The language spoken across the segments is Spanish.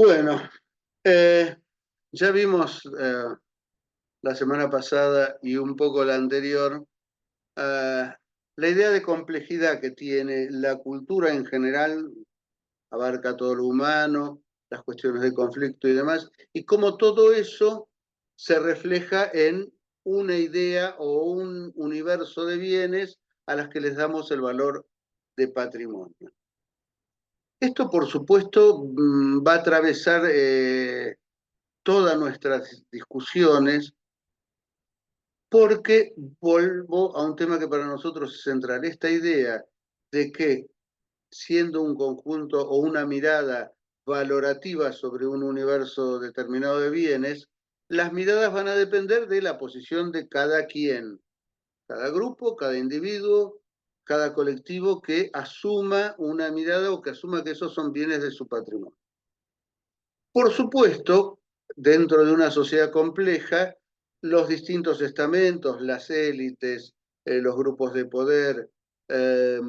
Bueno, eh, ya vimos la semana pasada y un poco la anterior la idea de complejidad que tiene la cultura en general, abarca todo lo humano, las cuestiones de conflicto y demás, y cómo todo eso se refleja en una idea o un universo de bienes a las que les damos el valor de patrimonio. Esto, por supuesto, va a atravesar todas nuestras discusiones, porque vuelvo a un tema que para nosotros es central, esta idea de que siendo un conjunto o una mirada valorativa sobre un universo determinado de bienes, las miradas van a depender de la posición de cada quien, cada grupo, cada individuo, cada colectivo que asuma una mirada o que asuma que esos son bienes de su patrimonio. Por supuesto, dentro de una sociedad compleja, los distintos estamentos, las élites, los grupos de poder, eh,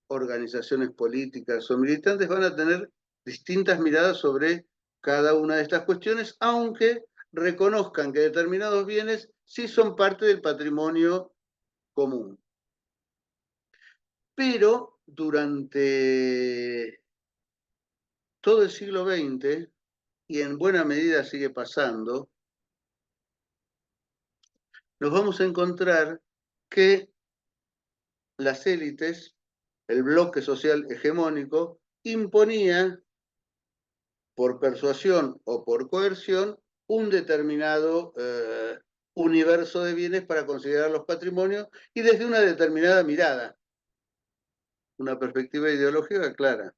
organizaciones políticas o militantes van a tener distintas miradas sobre cada una de estas cuestiones, aunque reconozcan que determinados bienes sí son parte del patrimonio común. Pero durante todo el siglo XX, y en buena medida sigue pasando, nos vamos a encontrar que las élites, el bloque social hegemónico, imponía por persuasión o por coerción un determinado universo de bienes para considerar los patrimonios y desde una determinada mirada, una perspectiva ideológica clara.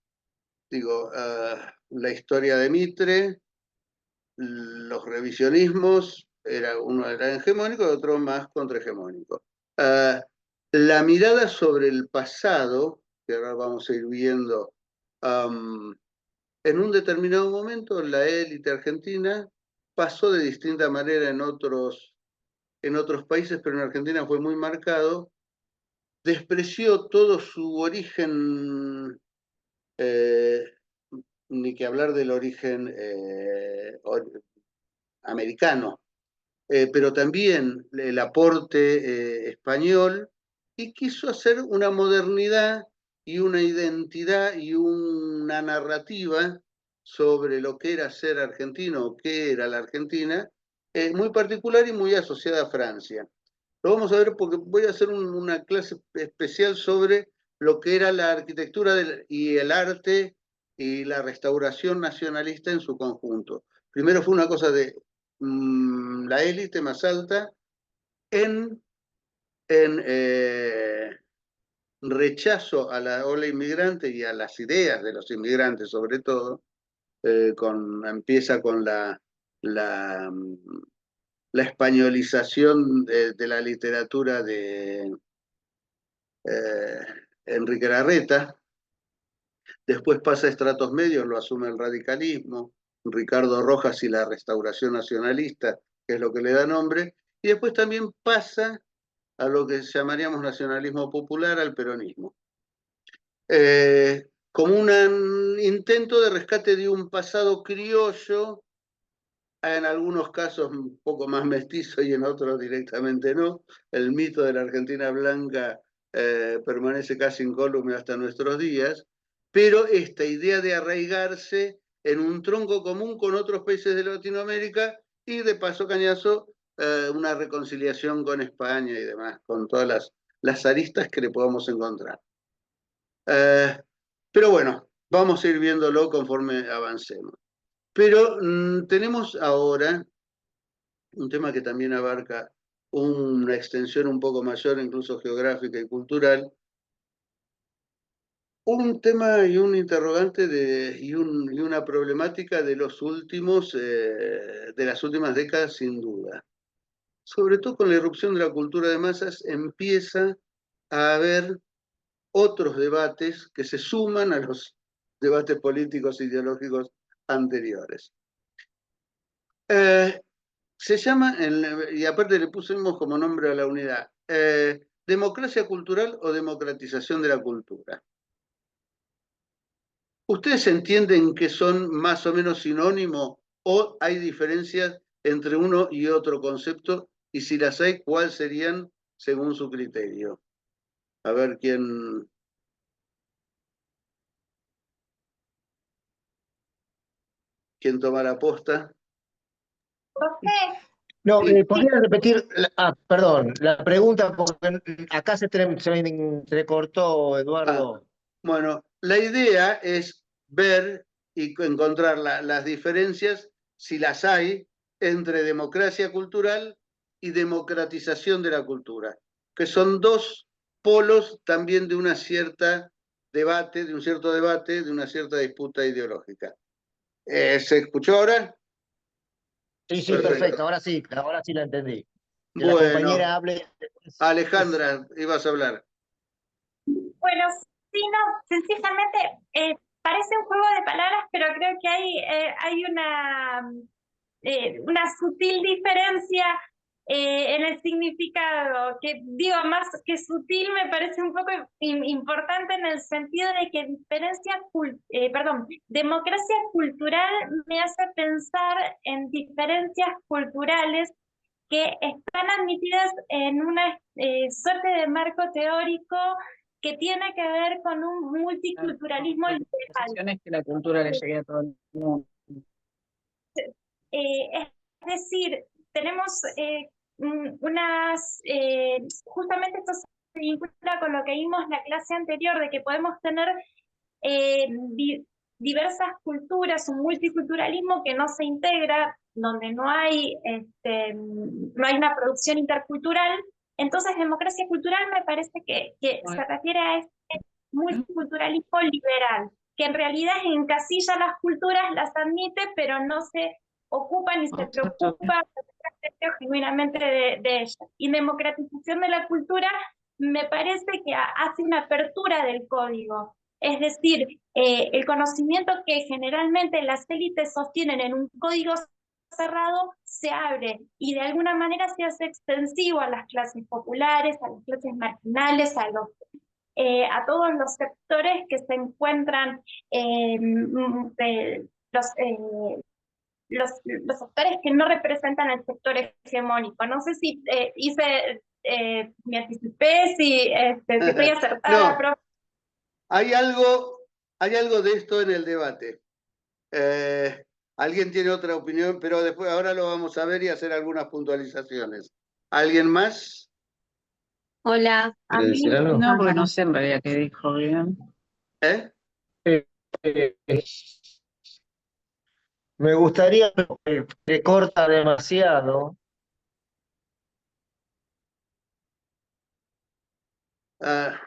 Digo, la historia de Mitre, los revisionismos, uno era hegemónico y otro más contrahegemónico. Uh, la mirada sobre el pasado, que ahora vamos a ir viendo, en un determinado momento la élite argentina pasó de distinta manera en otros países, pero en Argentina fue muy marcado, despreció todo su origen, eh, ni que hablar del origen americano, pero también el aporte español, y quiso hacer una modernidad y una identidad y una narrativa sobre lo que era ser argentino, qué era la Argentina, muy particular y muy asociada a Francia. Lo vamos a ver porque voy a hacer una clase especial sobre lo que era la arquitectura y el arte y la restauración nacionalista en su conjunto. Primero fue una cosa de la élite más alta en, en rechazo a la ola inmigrante y a las ideas de los inmigrantes sobre todo, empieza con la españolización de la literatura de eh, Enrique Larreta, después pasa a estratos medios, lo asume el radicalismo, Ricardo Rojas y la restauración nacionalista, que es lo que le da nombre, y después también pasa a lo que llamaríamos nacionalismo popular, al peronismo. Como un intento de rescate de un pasado criollo, en algunos casos un poco más mestizo y en otros directamente no. El mito de la Argentina blanca permanece casi incólume hasta nuestros días, pero esta idea de arraigarse en un tronco común con otros países de Latinoamérica y de paso cañazo una reconciliación con España y demás, con todas las aristas que le podamos encontrar. Pero bueno, vamos a ir viéndolo conforme avancemos. Pero tenemos ahora un tema que también abarca una extensión un poco mayor, incluso geográfica y cultural, un tema y un interrogante y una problemática de los últimos, de las últimas décadas, sin duda. Sobre todo con la irrupción de la cultura de masas, empieza a haber otros debates que se suman a los debates políticos e ideológicos anteriores. Se llama, y aparte le pusimos como nombre a la unidad, democracia cultural o democratización de la cultura. ¿Ustedes entienden que son más o menos sinónimos o hay diferencias entre uno y otro concepto? Y si las hay, ¿cuáles serían según su criterio? A ver quién toma la posta. No, Sí. ¿podría repetir? Perdón, la pregunta, porque acá se me entrecortó, Ah, Eduardo. bueno, la idea es ver y encontrar las diferencias, si las hay, entre democracia cultural y democratización de la cultura, que son dos polos también de una cierta debate, de un cierto debate, de una cierta disputa ideológica. ¿Se escuchó ahora? Sí, sí, Perfecto. perfecto, ahora sí la entendí. Que la Bueno, compañera hable. Alejandra, ibas a hablar. Bueno, sí, no, sencillamente parece un juego de palabras, pero creo que hay una sutil diferencia en el significado, que digo, más que sutil me parece un poco importante en el sentido de que democracia cultural me hace pensar en diferencias culturales que están admitidas en una suerte de marco teórico que tiene que ver con un multiculturalismo liberal. Es que la cultura le llegue a todo el mundo. Es decir, tenemos justamente esto se vincula con lo que vimos en la clase anterior, de que podemos tener eh, di diversas culturas, un multiculturalismo que no se integra, donde no hay una producción intercultural. Entonces, democracia cultural me parece que se refiere a este multiculturalismo liberal, que en realidad encasilla las culturas, las admite, pero no se ocupa ni se preocupa genuinamente de ellas. Y democratización de la cultura me parece que hace una apertura del código. Es decir, el conocimiento que generalmente las élites sostienen en un código cerrado se abre y de alguna manera se hace extensivo a las clases populares, a las clases marginales, a todos los sectores que se encuentran, los sectores que no representan al sector hegemónico. No sé si me anticipé, si estoy acertada, No, hay algo de esto en el debate. Alguien tiene otra opinión, pero después ahora lo vamos a ver y hacer algunas puntualizaciones. ¿Alguien más? Hola, a ¿Quiere mí decir algo? No, porque no sé en realidad qué dijo bien. ¿Eh? Eh, Me gustaría que corta demasiado. Ah,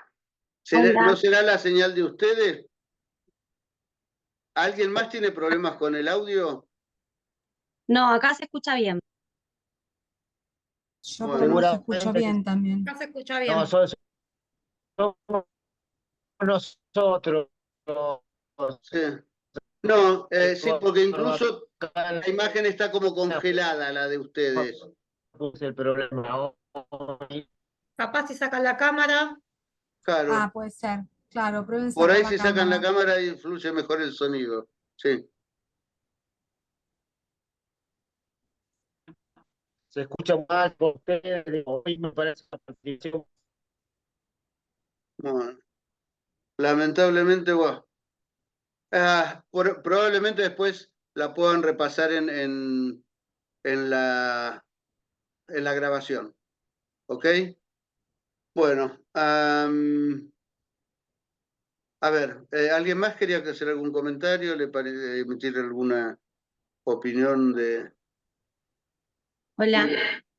¿no Hola. será la señal de ustedes? ¿Alguien más tiene problemas con el audio? No, acá se escucha bien. Yo por lo menos escucho Seguramente. bien también. Acá se escucha bien. No, somos nosotros. Sí. No, sí, porque incluso la imagen está como congelada, la de ustedes. El problema hoy. Capaz si sacan la cámara. Claro, Puede ser. Claro, prueben por ahí sacar si la sacan la cámara. cámara y fluye mejor el sonido. Sí. Se escucha mal por ustedes. Hoy me parece una partición. Bueno, lamentablemente, bueno. Probablemente después la puedan repasar en la grabación. ¿Ok? Bueno, a ver, ¿alguien más quería hacer algún comentario? ¿Emitir alguna opinión de... Hola.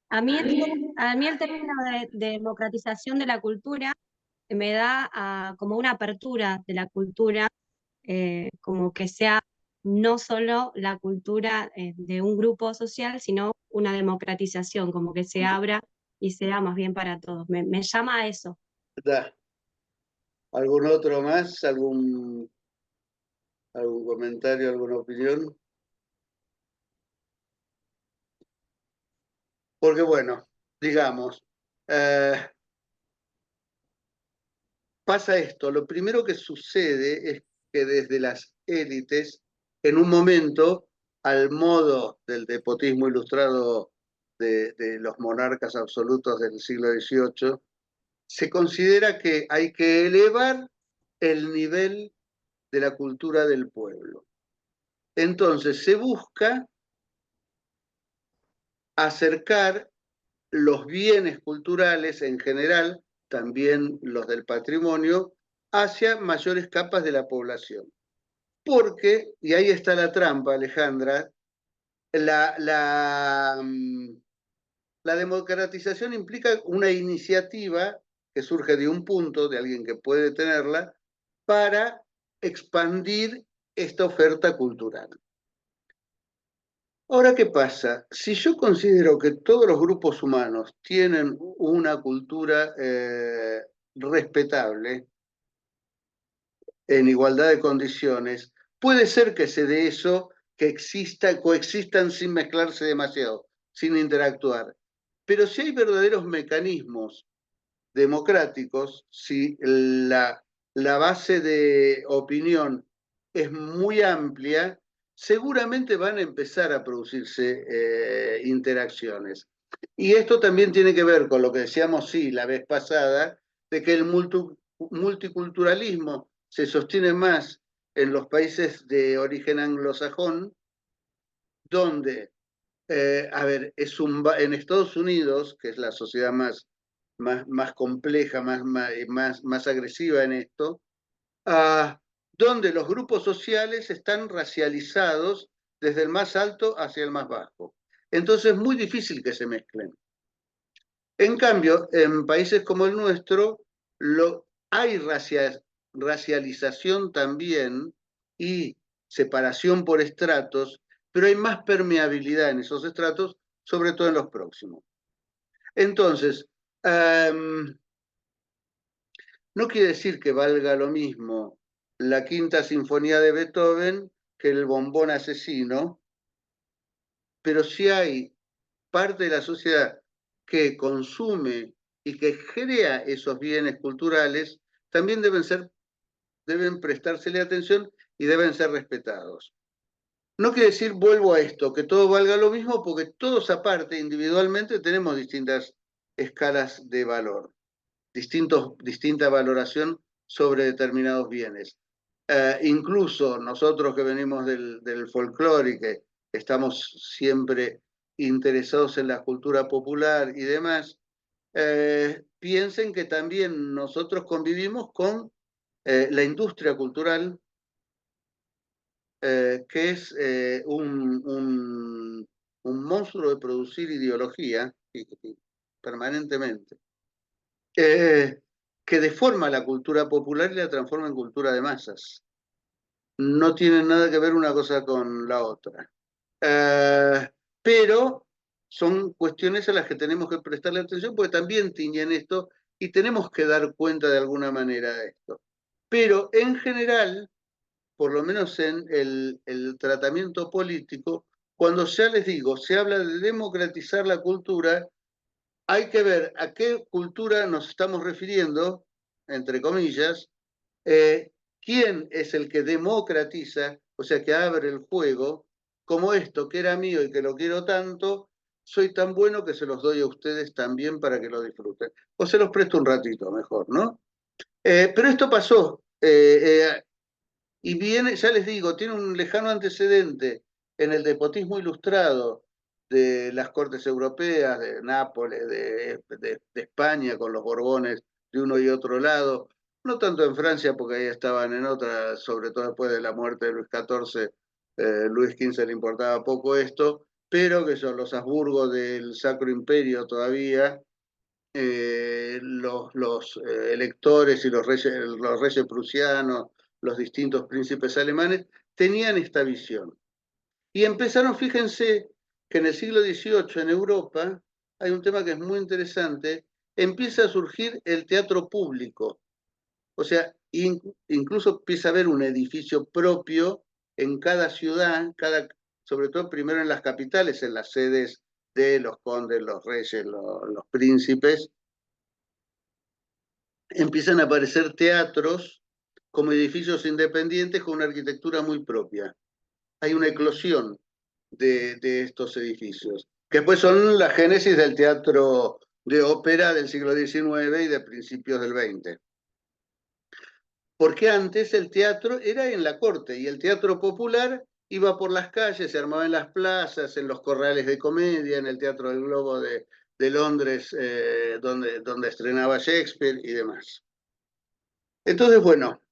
A mí el término de democratización de la cultura me da como una apertura de la cultura, como que sea no solo la cultura de un grupo social, sino una democratización, como que se abra y sea más bien para todos. Me llama a eso. Da. ¿Algún otro más? ¿Algún comentario, alguna opinión? Porque bueno, digamos, eh, pasa esto. Lo primero que sucede es que desde las élites en un momento, al modo del despotismo ilustrado de los monarcas absolutos del siglo XVIII, se considera que hay que elevar el nivel de la cultura del pueblo. Entonces se busca acercar los bienes culturales en general, también los del patrimonio, hacia mayores capas de la población. Porque, y ahí está la trampa, Alejandra, la democratización implica una iniciativa que surge de un punto, de alguien que puede tenerla, para expandir esta oferta cultural. Ahora, ¿qué pasa? Si yo considero que todos los grupos humanos tienen una cultura respetable, en igualdad de condiciones, puede ser que se dé eso, que coexistan sin mezclarse demasiado, sin interactuar. Pero si hay verdaderos mecanismos democráticos, si la base de opinión es muy amplia, seguramente van a empezar a producirse interacciones. Y esto también tiene que ver con lo que decíamos, sí, la vez pasada, de que el multiculturalismo se sostiene más en los países de origen anglosajón, donde, a ver, en Estados Unidos, que es la sociedad más compleja, más agresiva en esto, donde los grupos sociales están racializados desde el más alto hacia el más bajo. Entonces es muy difícil que se mezclen. En cambio, en países como el nuestro, hay racialización también y separación por estratos, pero hay más permeabilidad en esos estratos, sobre todo en los próximos. Entonces, no quiere decir que valga lo mismo la Quinta Sinfonía de Beethoven que el Bombón Asesino, pero sí hay parte de la sociedad que consume y que crea esos bienes culturales, también deben prestársele atención y deben ser respetados. No quiere decir, vuelvo a esto, que todo valga lo mismo, porque todos aparte, individualmente, tenemos distintas escalas de valor, distinta valoración sobre determinados bienes. Incluso nosotros que venimos del folclore y que estamos siempre interesados en la cultura popular y demás, piensen que también nosotros convivimos con la industria cultural, que es un monstruo de producir ideología permanentemente, que deforma la cultura popular y la transforma en cultura de masas. No tienen nada que ver una cosa con la otra. Pero son cuestiones a las que tenemos que prestarle atención porque también tiñen esto y tenemos que dar cuenta de alguna manera de esto. Pero en general, por lo menos en el tratamiento político, cuando ya les digo, se habla de democratizar la cultura, hay que ver a qué cultura nos estamos refiriendo, entre comillas, quién es el que democratiza, o sea, que abre el juego, como esto que era mío y que lo quiero tanto, soy tan bueno que se los doy a ustedes también para que lo disfruten. O se los presto un ratito mejor, ¿no? Pero esto pasó, y viene, ya les digo, tiene un lejano antecedente en el despotismo ilustrado de las cortes europeas, de Nápoles, de España, con los Borbones de uno y otro lado, no tanto en Francia, porque ahí estaban en otra, sobre todo después de la muerte de Luis XIV, Luis XV le importaba poco esto, pero que son los Habsburgos del Sacro Imperio todavía, los electores y los reyes prusianos, los distintos príncipes alemanes, tenían esta visión. Y empezaron, fíjense, que en el siglo XVIII en Europa hay un tema que es muy interesante, empieza a surgir el teatro público. O sea, incluso empieza a haber un edificio propio en cada ciudad, sobre todo primero en las capitales, en las sedes de los condes, los reyes, los príncipes, empiezan a aparecer teatros como edificios independientes con una arquitectura muy propia. Hay una eclosión de estos edificios, que después son la génesis del teatro de ópera del siglo XIX y de principios del XX. Porque antes el teatro era en la corte y el teatro popular iba por las calles, se armaba en las plazas, en los corrales de comedia, en el Teatro del Globo de Londres, donde estrenaba Shakespeare y demás. Entonces, bueno,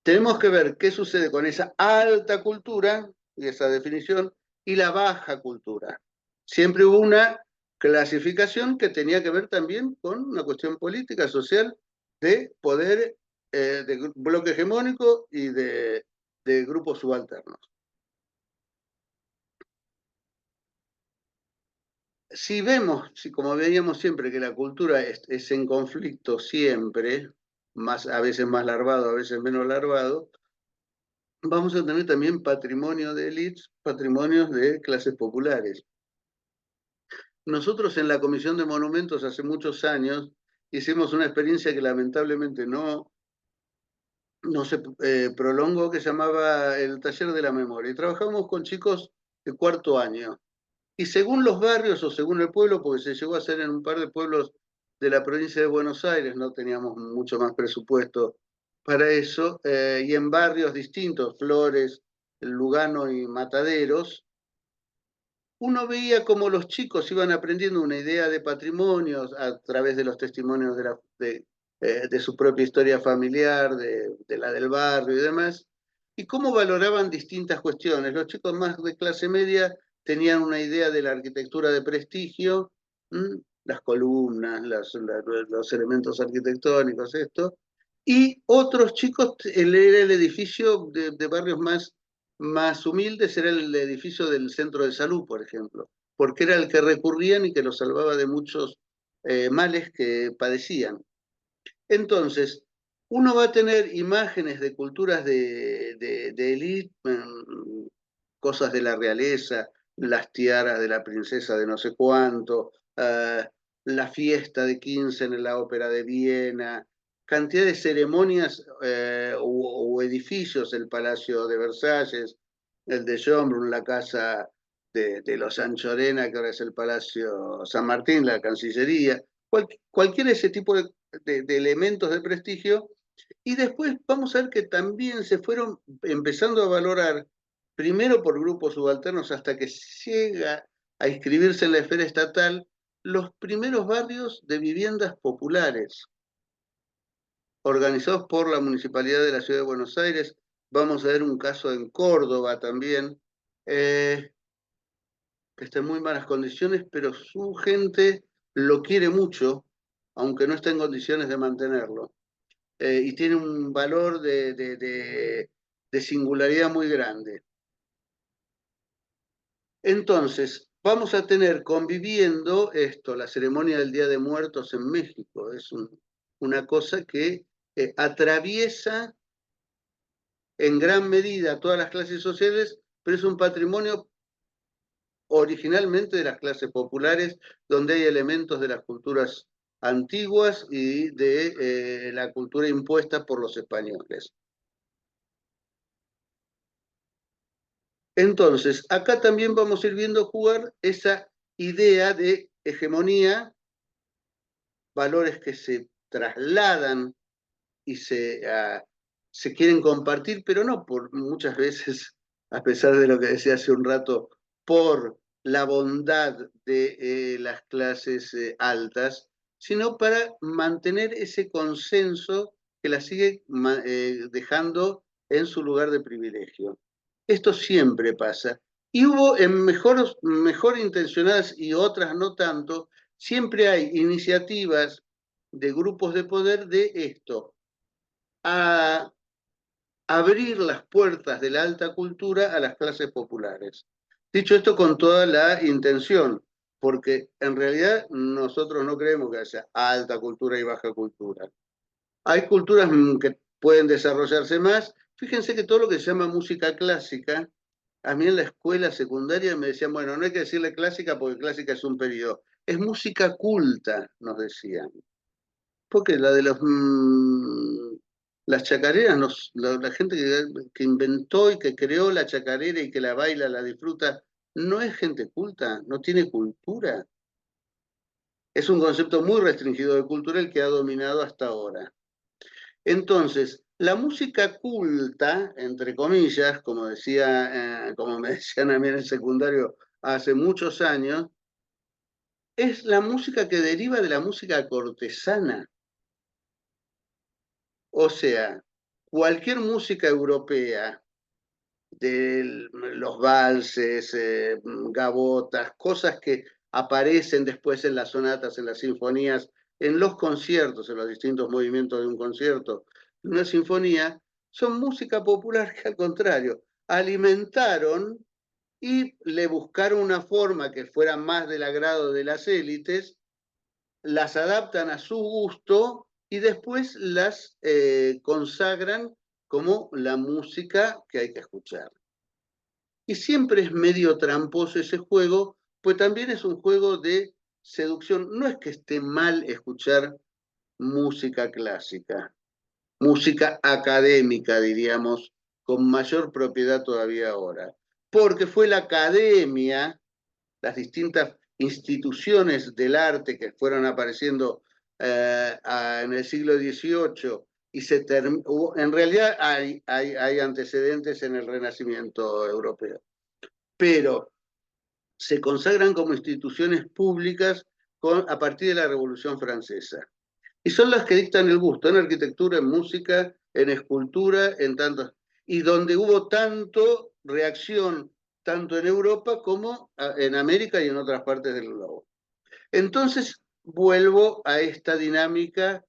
tenemos que ver qué sucede con esa alta cultura y esa definición y la baja cultura. Siempre hubo una clasificación que tenía que ver también con una cuestión política, social, de poder de bloque hegemónico y de grupos subalternos. Si vemos, si como veíamos siempre, que la cultura es en conflicto siempre, a veces más larvado, a veces menos larvado, vamos a tener también patrimonio de élites, patrimonios de clases populares. Nosotros en la Comisión de Monumentos hace muchos años hicimos una experiencia que lamentablemente no se prolongó, que se llamaba el Taller de la Memoria. Y trabajamos con chicos de cuarto año. Y según los barrios o según el pueblo, porque se llegó a hacer en un par de pueblos de la provincia de Buenos Aires, no teníamos mucho más presupuesto para eso, y en barrios distintos, Flores, Lugano y Mataderos, uno veía cómo los chicos iban aprendiendo una idea de patrimonios a través de los testimonios de su propia historia familiar, de la del barrio y demás, y cómo valoraban distintas cuestiones. Los chicos más de clase media tenían una idea de la arquitectura de prestigio, las columnas, los elementos arquitectónicos, esto, y otros chicos, era el edificio de barrios más humildes, era el edificio del centro de salud, por ejemplo, porque era el que recurrían y que los salvaba de muchos males que padecían. Entonces, uno va a tener imágenes de culturas de élite, cosas de la realeza, las tiaras de la princesa de no sé cuánto, la fiesta de 15 en la ópera de Viena, cantidad de ceremonias o edificios, el Palacio de Versalles, el de Schönbrunn, la casa de los Anchorena, que ahora es el Palacio San Martín, la Cancillería, cualquier ese tipo de elementos de prestigio, y después vamos a ver que también se fueron empezando a valorar, primero por grupos subalternos hasta que llega a inscribirse en la esfera estatal, los primeros barrios de viviendas populares, organizados por la Municipalidad de la Ciudad de Buenos Aires. Vamos a ver un caso en Córdoba también, que está en muy malas condiciones, pero su gente lo quiere mucho, aunque no está en condiciones de mantenerlo. Y tiene un valor de singularidad muy grande. Entonces, vamos a tener conviviendo esto, la ceremonia del Día de Muertos en México. Es una cosa que atraviesa en gran medida todas las clases sociales, pero es un patrimonio originalmente de las clases populares, donde hay elementos de las culturas antiguas y de la cultura impuesta por los españoles. Entonces, acá también vamos a ir viendo jugar esa idea de hegemonía, valores que se trasladan y se quieren compartir, pero no por muchas veces, a pesar de lo que decía hace un rato, por la bondad de las clases altas, sino para mantener ese consenso que la sigue dejando en su lugar de privilegio. Esto siempre pasa. Y hubo en mejor intencionadas y otras no tanto, siempre hay iniciativas de grupos de poder de esto, a abrir las puertas de la alta cultura a las clases populares. Dicho esto con toda la intención, porque en realidad nosotros no creemos que haya alta cultura y baja cultura. Hay culturas que pueden desarrollarse más. Fíjense que todo lo que se llama música clásica, a mí en la escuela secundaria me decían, bueno, no hay que decirle clásica porque clásica es un periodo. Es música culta, nos decían. Porque la de los Las chacareras, la gente que inventó y que creó la chacarera y que la baila, la disfruta, no es gente culta, no tiene cultura. Es un concepto muy restringido de cultura el que ha dominado hasta ahora. Entonces, la música culta, entre comillas, como como me decían a mí en el secundario hace muchos años, es la música que deriva de la música cortesana. O sea, cualquier música europea, de los valses, gavotas, cosas que aparecen después en las sonatas, en las sinfonías, en los conciertos, en los distintos movimientos de un concierto, de una sinfonía, son música popular que al contrario, alimentaron y le buscaron una forma que fuera más del agrado de las élites, las adaptan a su gusto y después las consagran como la música que hay que escuchar. Y siempre es medio tramposo ese juego, pues también es un juego de seducción. No es que esté mal escuchar música clásica, música académica, diríamos, con mayor propiedad todavía ahora, porque fue la academia, las distintas instituciones del arte que fueron apareciendo en el siglo XVIII y en realidad hay antecedentes en el Renacimiento europeo, pero se consagran como instituciones públicas a partir de la Revolución Francesa. Y son las que dictan el gusto en arquitectura, en música, en escultura, en tantos, y donde hubo tanto reacción, tanto en Europa como en América y en otras partes del globo. Entonces, vuelvo a esta dinámica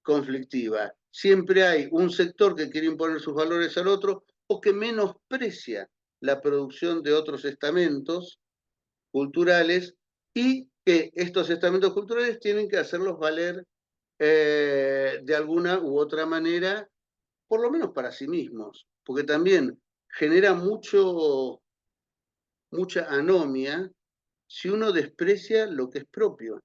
conflictiva. Siempre hay un sector que quiere imponer sus valores al otro o que menosprecia la producción de otros estamentos culturales y que estos estamentos culturales tienen que hacerlos valer de alguna u otra manera, por lo menos para sí mismos, porque también genera mucha anomia si uno desprecia lo que es propio.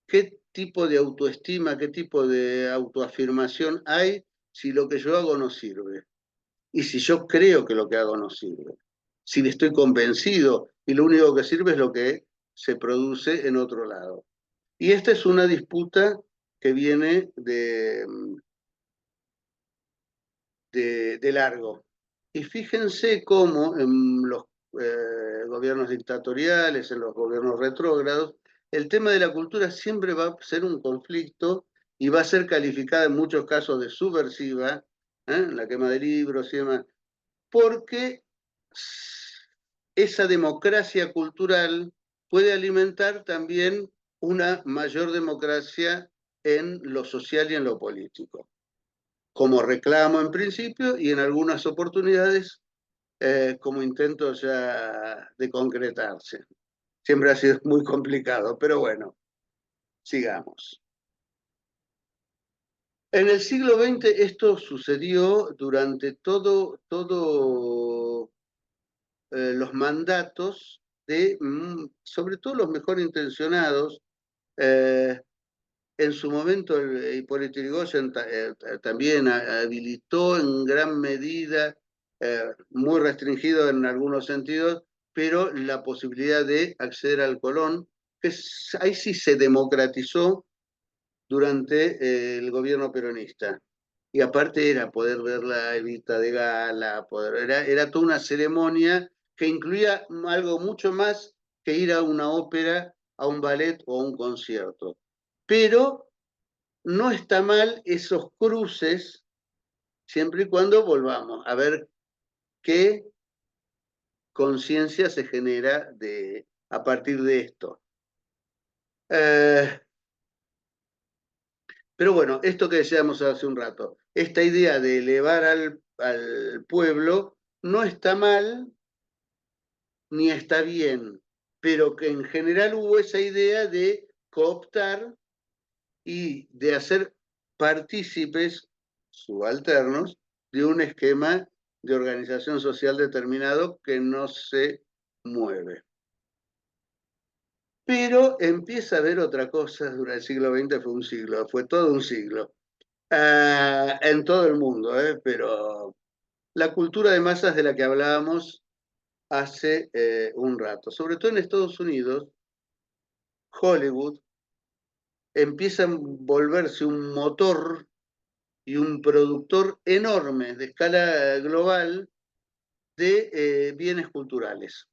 ¿Qué tipo de autoestima, qué tipo de autoafirmación hay si lo que yo hago no sirve? Y si yo creo que lo que hago no sirve. Si estoy convencido y lo único que sirve es lo que se produce en otro lado. Y esta es una disputa que viene de largo. Y fíjense cómo en los gobiernos dictatoriales, en los gobiernos retrógrados, el tema de la cultura siempre va a ser un conflicto y va a ser calificada en muchos casos de subversiva, la quema de libros y demás, porque esa democracia cultural puede alimentar también una mayor democracia en lo social y en lo político, como reclamo en principio y en algunas oportunidades como intento ya de concretarse. Siempre ha sido muy complicado, pero bueno, sigamos. En el siglo XX esto sucedió durante todo los mandatos de, sobre todo los mejor intencionados. En su momento Hipólito Yrigoyen también habilitó en gran medida, muy restringido en algunos sentidos, pero la posibilidad de acceder al Colón, que ahí sí se democratizó durante el gobierno peronista. Y aparte era poder ver la Evita de gala, era toda una ceremonia que incluía algo mucho más que ir a una ópera, a un ballet o a un concierto. Pero no está mal esos cruces, siempre y cuando volvamos a ver qué conciencia se genera a partir de esto. Pero bueno, esto que decíamos hace un rato, esta idea de elevar al pueblo no está mal ni está bien, pero que en general hubo esa idea de cooptar y de hacer partícipes subalternos de un esquema de organización social determinado que no se mueve. Pero empieza a haber otra cosa, durante el siglo XX fue todo un siglo. En todo el mundo, pero la cultura de masas de la que hablábamos hace un rato, sobre todo en Estados Unidos, Hollywood empieza a volverse un motor y un productor enorme de escala global de bienes culturales.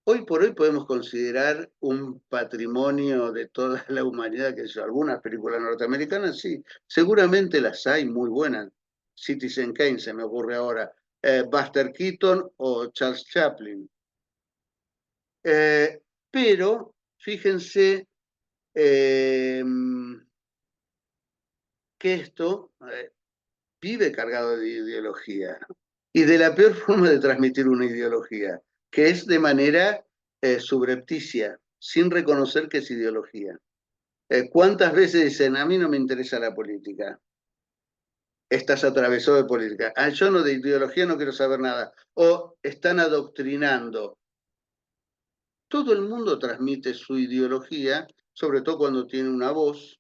Hoy por hoy podemos considerar un patrimonio de toda la humanidad, que son algunas películas norteamericanas, sí, seguramente las hay muy buenas. Citizen Kane se me ocurre ahora, Buster Keaton o Charles Chaplin. Pero fíjense que esto vive cargado de ideología y de la peor forma de transmitir una ideología, que es de manera subrepticia, sin reconocer que es ideología. ¿Cuántas veces dicen, a mí no me interesa la política? Estás atravesado de política. Ah, yo no, de ideología no quiero saber nada. O están adoctrinando. Todo el mundo transmite su ideología, sobre todo cuando tiene una voz.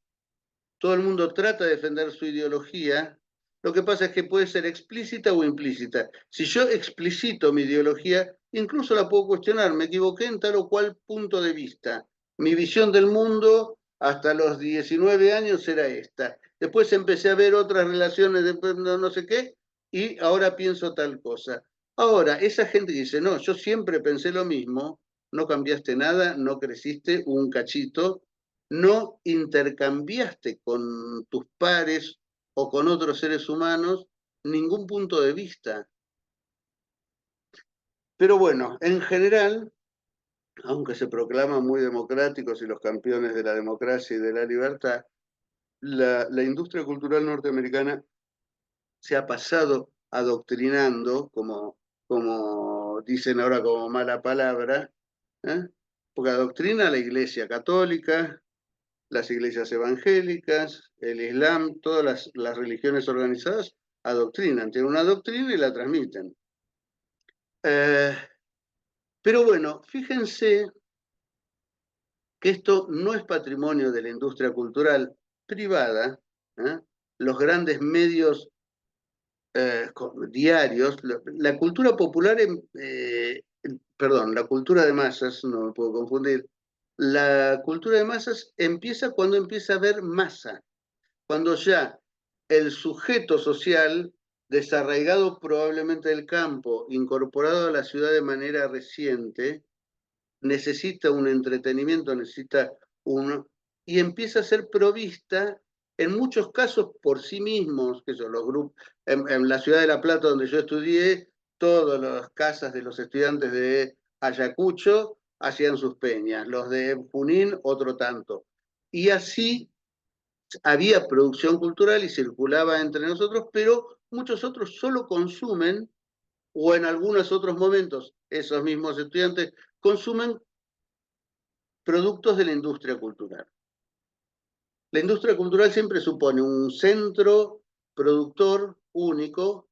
Todo el mundo trata de defender su ideología. Lo que pasa es que puede ser explícita o implícita. Si yo explicito mi ideología, incluso la puedo cuestionar. Me equivoqué en tal o cual punto de vista. Mi visión del mundo hasta los 19 años era esta. Después empecé a ver otras relaciones de no sé qué y ahora pienso tal cosa. Ahora, esa gente que dice, no, yo siempre pensé lo mismo, no cambiaste nada, no creciste un cachito, no intercambiaste con tus pares o con otros seres humanos ningún punto de vista. Pero bueno, en general, aunque se proclaman muy democráticos y los campeones de la democracia y de la libertad, la industria cultural norteamericana se ha pasado adoctrinando, como dicen ahora como mala palabra, porque adoctrina a la Iglesia Católica, las iglesias evangélicas, el Islam, todas las religiones organizadas adoctrinan, tienen una doctrina y la transmiten. Pero bueno, fíjense que esto no es patrimonio de la industria cultural privada. Los grandes medios diarios, la cultura popular, perdón, la cultura de masas, no me puedo confundir, la cultura de masas empieza cuando empieza a haber masa, cuando ya el sujeto social, desarraigado probablemente del campo, incorporado a la ciudad de manera reciente, necesita un entretenimiento, necesita uno, y empieza a ser provista, en muchos casos por sí mismos, que son los grupos, en la ciudad de La Plata donde yo estudié, todas las casas de los estudiantes de Ayacucho hacían sus peñas, los de Junín otro tanto. Y así había producción cultural y circulaba entre nosotros, pero muchos otros solo consumen, o en algunos otros momentos, esos mismos estudiantes consumen productos de la industria cultural. La industria cultural siempre supone un centro productor único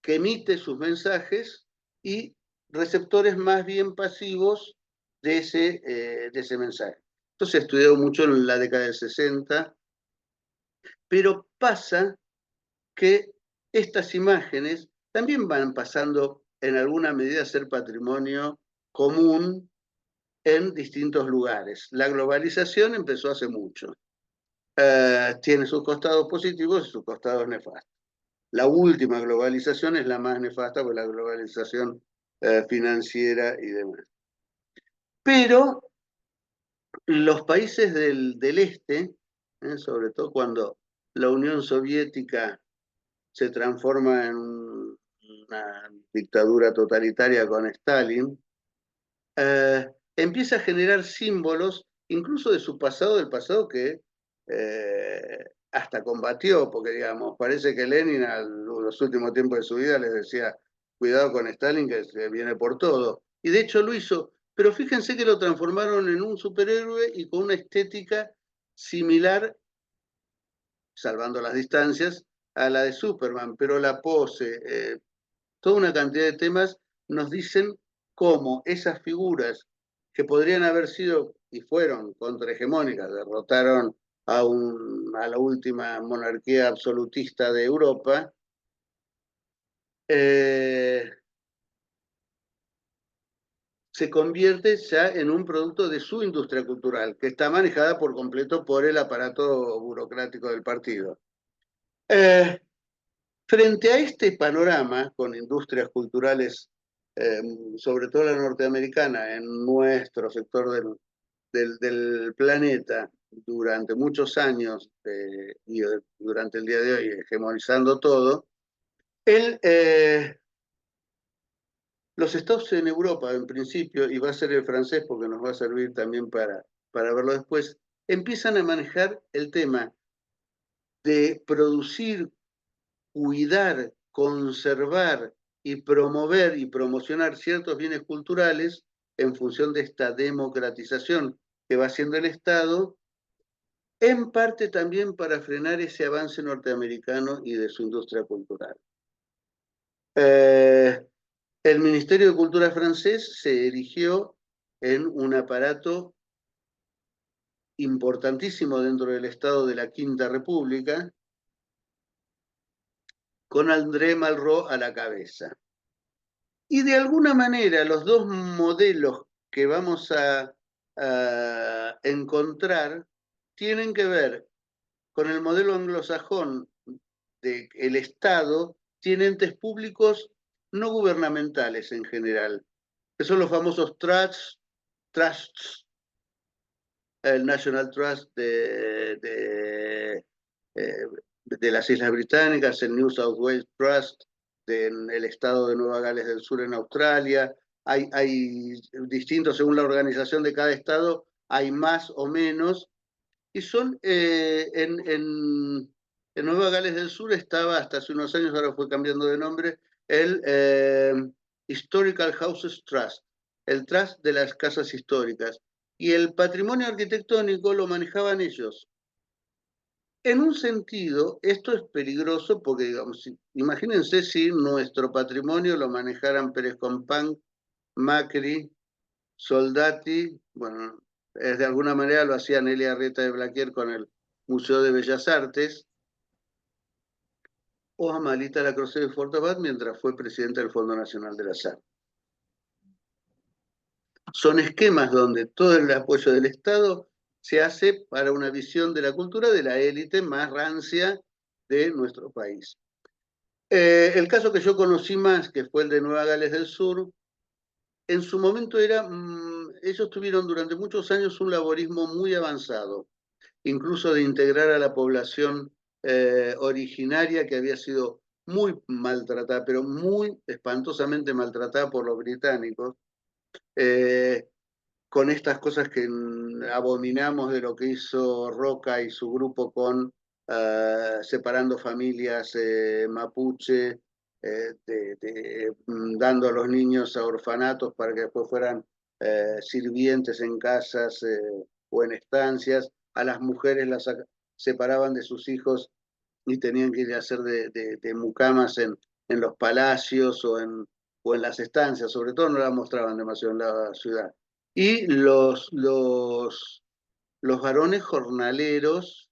que emite sus mensajes y receptores más bien pasivos de ese mensaje. Esto se ha estudiado mucho en la década del 60, pero pasa que estas imágenes también van pasando en alguna medida a ser patrimonio común en distintos lugares. La globalización empezó hace mucho. Tiene sus costados positivos y sus costados nefastos. La última globalización es la más nefasta, porque la globalización financiera y demás. Pero los países del este, sobre todo cuando la Unión Soviética se transforma en una dictadura totalitaria con Stalin, empieza a generar símbolos, incluso de su pasado, del pasado que hasta combatió, porque digamos, parece que Lenin a los últimos tiempos de su vida les decía, cuidado con Stalin que se viene por todo. Y de hecho lo hizo, pero fíjense que lo transformaron en un superhéroe y con una estética similar, salvando las distancias, a la de Superman, pero la pose, toda una cantidad de temas nos dicen cómo esas figuras que podrían haber sido y fueron contrahegemónicas, derrotaron a la última monarquía absolutista de Europa, se convierte ya en un producto de su industria cultural, que está manejada por completo por el aparato burocrático del partido. Frente a este panorama, con industrias culturales, sobre todo la norteamericana, en nuestro sector del planeta, durante muchos años y durante el día de hoy, hegemonizando todo, los estados en Europa, en principio, y va a ser el francés porque nos va a servir también para verlo después, empiezan a manejar el tema de producir, cuidar, conservar y promover y promocionar ciertos bienes culturales en función de esta democratización que va haciendo el Estado, en parte también para frenar ese avance norteamericano y de su industria cultural. El Ministerio de Cultura francés se erigió en un aparato importantísimo dentro del Estado de la Quinta República, con André Malraux a la cabeza. Y de alguna manera los dos modelos que vamos a encontrar tienen que ver con el modelo anglosajón del Estado, tiene entes públicos no gubernamentales en general, que son los famosos trusts, el National Trust de las Islas Británicas, el New South Wales Trust del estado de Nueva Gales del Sur en Australia. Hay distintos, según la organización de cada estado, hay más o menos, y son en Nueva Gales del Sur estaba hasta hace unos años, ahora fue cambiando de nombre, el Historical Houses Trust, el Trust de las Casas Históricas, y el patrimonio arquitectónico lo manejaban ellos. En un sentido, esto es peligroso porque, digamos, imagínense si nuestro patrimonio lo manejaran Pérez Compán, Macri, Soldati, bueno, de alguna manera lo hacía Nelly Arrieta de Blaquier con el Museo de Bellas Artes, o Amalita Lacroze de Fortabat mientras fue presidenta del Fondo Nacional de las Artes. Son esquemas donde todo el apoyo del Estado se hace para una visión de la cultura de la élite más rancia de nuestro país. El caso que yo conocí más, que fue el de Nueva Gales del Sur, en su momento ellos tuvieron durante muchos años un laborismo muy avanzado, incluso de integrar a la población originaria que había sido muy maltratada, pero muy espantosamente maltratada por los británicos, con estas cosas que abominamos de lo que hizo Roca y su grupo con separando familias mapuche, dando a los niños a orfanatos para que después fueran sirvientes en casas o en estancias, a las mujeres las separaban de sus hijos y tenían que ir a hacer de mucamas en los palacios o en las estancias, sobre todo no las mostraban demasiado en la ciudad. Y los varones jornaleros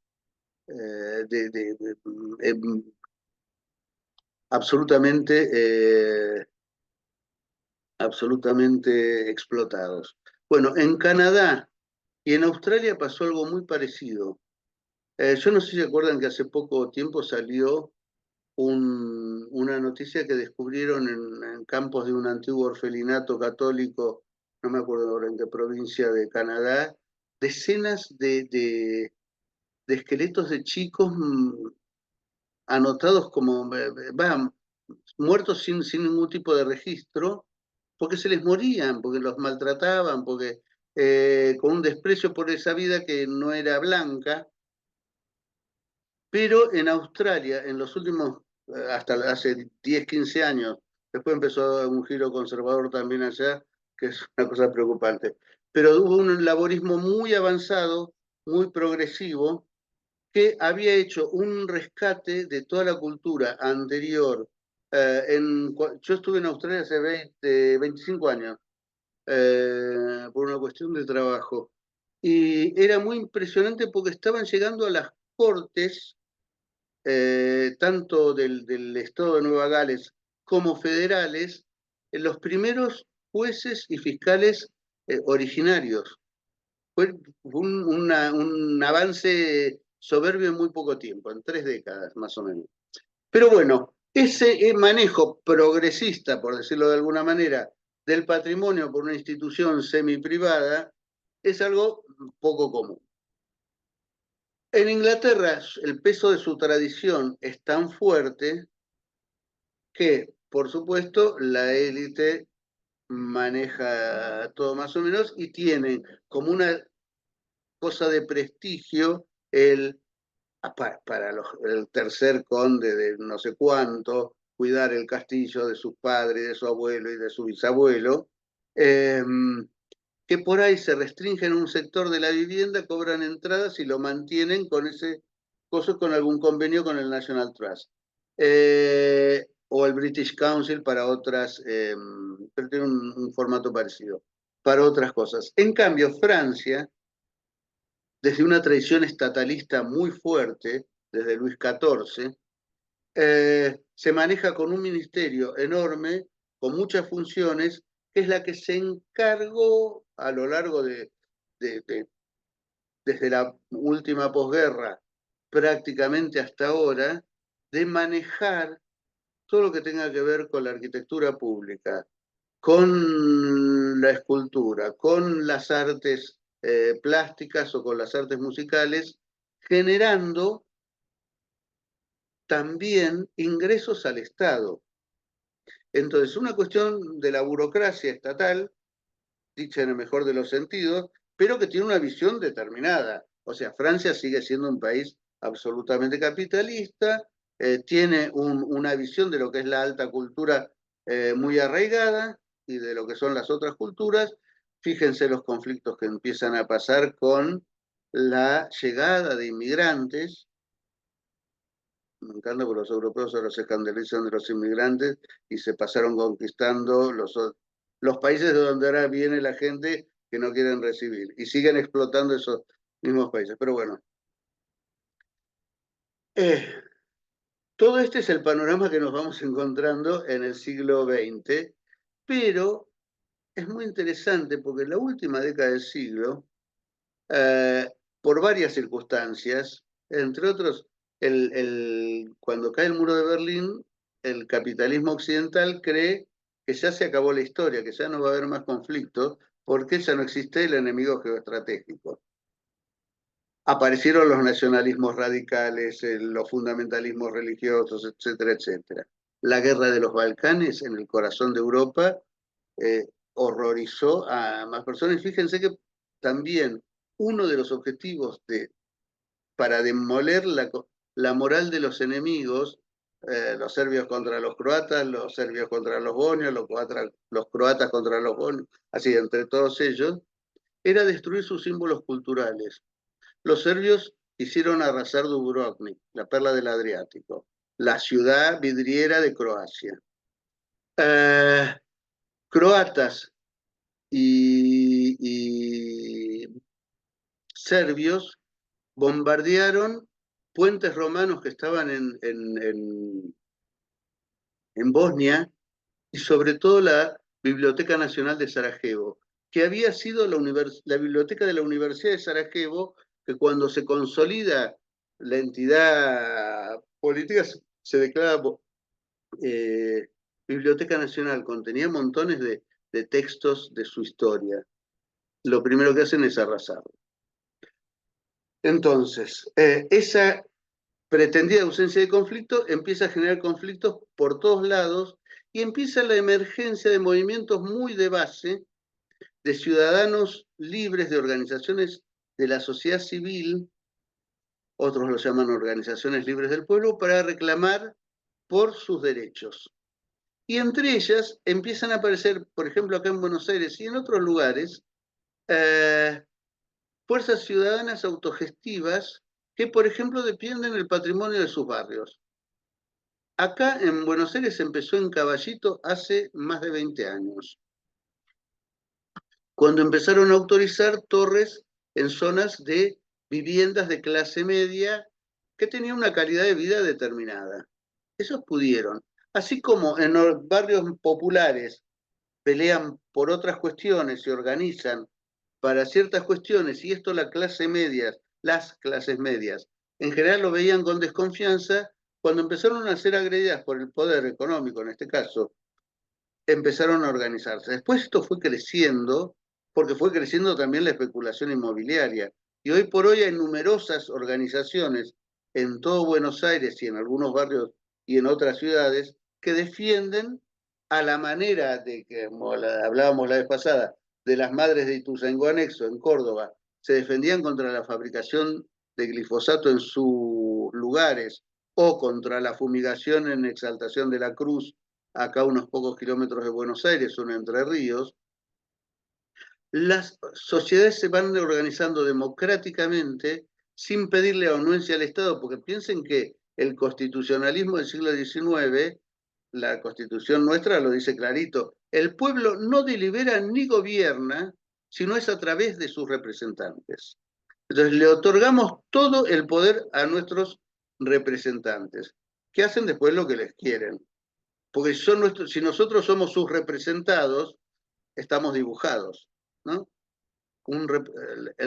absolutamente explotados. Bueno, en Canadá y en Australia pasó algo muy parecido. Yo no sé si se acuerdan que hace poco tiempo salió una noticia que descubrieron en campos de un antiguo orfelinato católico, no me acuerdo ahora en qué provincia de Canadá, decenas de esqueletos de chicos anotados como, muertos sin ningún tipo de registro, porque se les morían, porque los maltrataban, porque con un desprecio por esa vida que no era blanca. Pero en Australia, en los últimos, hasta hace 10, 15 años, después empezó un giro conservador también allá, que es una cosa preocupante. Pero hubo un laborismo muy avanzado, muy progresivo, que había hecho un rescate de toda la cultura anterior. Yo estuve en Australia hace 25 años, por una cuestión de trabajo. y era muy impresionante porque estaban llegando a las cortes, tanto del estado de Nueva Gales como federales, los primeros jueces y fiscales originarios. Fue un avance soberbio en muy poco tiempo, en 3 décadas más o menos. Pero bueno, ese manejo progresista, por decirlo de alguna manera, del patrimonio por una institución semiprivada es algo poco común. En Inglaterra, el peso de su tradición es tan fuerte que, por supuesto, la élite maneja todo más o menos y tiene como una cosa de prestigio para el tercer conde de no sé cuánto, cuidar el castillo de sus padres, de su abuelo y de su bisabuelo, que por ahí se restringen un sector de la vivienda, cobran entradas y lo mantienen con ese coso, con algún convenio con el National Trust. O el British Council para otras, pero tiene un formato parecido, para otras cosas. En cambio, Francia, desde una tradición estatalista muy fuerte, desde Luis XIV, se maneja con un ministerio enorme, con muchas funciones, que es la que se encargó a lo largo desde la última posguerra prácticamente hasta ahora, de manejar todo lo que tenga que ver con la arquitectura pública, con la escultura, con las artes plásticas o con las artes musicales, generando también ingresos al Estado. Entonces, una cuestión de la burocracia estatal, dicha en el mejor de los sentidos, pero que tiene una visión determinada. O sea, Francia sigue siendo un país absolutamente capitalista, tiene una visión de lo que es la alta cultura muy arraigada y de lo que son las otras culturas. Fíjense los conflictos que empiezan a pasar con la llegada de inmigrantes. Me encanta porque los europeos ahora se escandalizan de los inmigrantes y se pasaron conquistando los países de donde ahora viene la gente que no quieren recibir y siguen explotando esos mismos países. Pero bueno, todo este es el panorama que nos vamos encontrando en el siglo XX, pero es muy interesante porque en la última década del siglo, por varias circunstancias, entre otros, cuando cae el muro de Berlín, el capitalismo occidental cree que ya se acabó la historia, que ya no va a haber más conflictos, porque ya no existe el enemigo geoestratégico. Aparecieron los nacionalismos radicales, los fundamentalismos religiosos, etcétera, etcétera. La guerra de los Balcanes en el corazón de Europa horrorizó a más personas. Fíjense que también uno de los objetivos para demoler la moral de los enemigos, los serbios contra los serbios contra los bosnios, los croatas contra los bosnios, así entre todos ellos, era destruir sus símbolos culturales. Los serbios quisieron arrasar Dubrovnik, la perla del Adriático, la ciudad vidriera de Croacia. Croatas y serbios bombardearon puentes romanos que estaban en Bosnia y sobre todo la Biblioteca Nacional de Sarajevo, que había sido la biblioteca de la Universidad de Sarajevo, que cuando se consolida la entidad política se declara Biblioteca Nacional, contenía montones de textos de su historia. Lo primero que hacen es arrasarlo. Entonces, esa pretendida ausencia de conflicto empieza a generar conflictos por todos lados y empieza la emergencia de movimientos muy de base, de ciudadanos libres, de organizaciones de la sociedad civil, otros lo llaman organizaciones libres del pueblo, para reclamar por sus derechos. Y entre ellas empiezan a aparecer, por ejemplo, acá en Buenos Aires y en otros lugares, fuerzas ciudadanas autogestivas que, por ejemplo, defienden el patrimonio de sus barrios. Acá en Buenos Aires empezó en Caballito hace más de 20 años, cuando empezaron a autorizar torres en zonas de viviendas de clase media que tenían una calidad de vida determinada. Esos pudieron. Así como en los barrios populares pelean por otras cuestiones, se organizan para ciertas cuestiones, y esto las clases medias, en general lo veían con desconfianza, cuando empezaron a ser agredidas por el poder económico, en este caso, empezaron a organizarse. Después esto fue creciendo, porque fue creciendo también la especulación inmobiliaria. Y hoy por hoy hay numerosas organizaciones en todo Buenos Aires y en algunos barrios y en otras ciudades que defienden a la manera de que, como hablábamos la vez pasada, de las madres de Ituzaingó Anexo en Córdoba, se defendían contra la fabricación de glifosato en sus lugares o contra la fumigación en Exaltación de la Cruz, acá a unos pocos kilómetros de Buenos Aires, o en Entre Ríos. Las sociedades se van organizando democráticamente sin pedirle anuencia al Estado, porque piensen que el constitucionalismo del siglo XIX, la Constitución nuestra lo dice clarito, el pueblo no delibera ni gobierna, sino es a través de sus representantes. Entonces le otorgamos todo el poder a nuestros representantes, que hacen después lo que les quieren. Porque si nosotros somos sus representados, estamos dibujados, ¿no?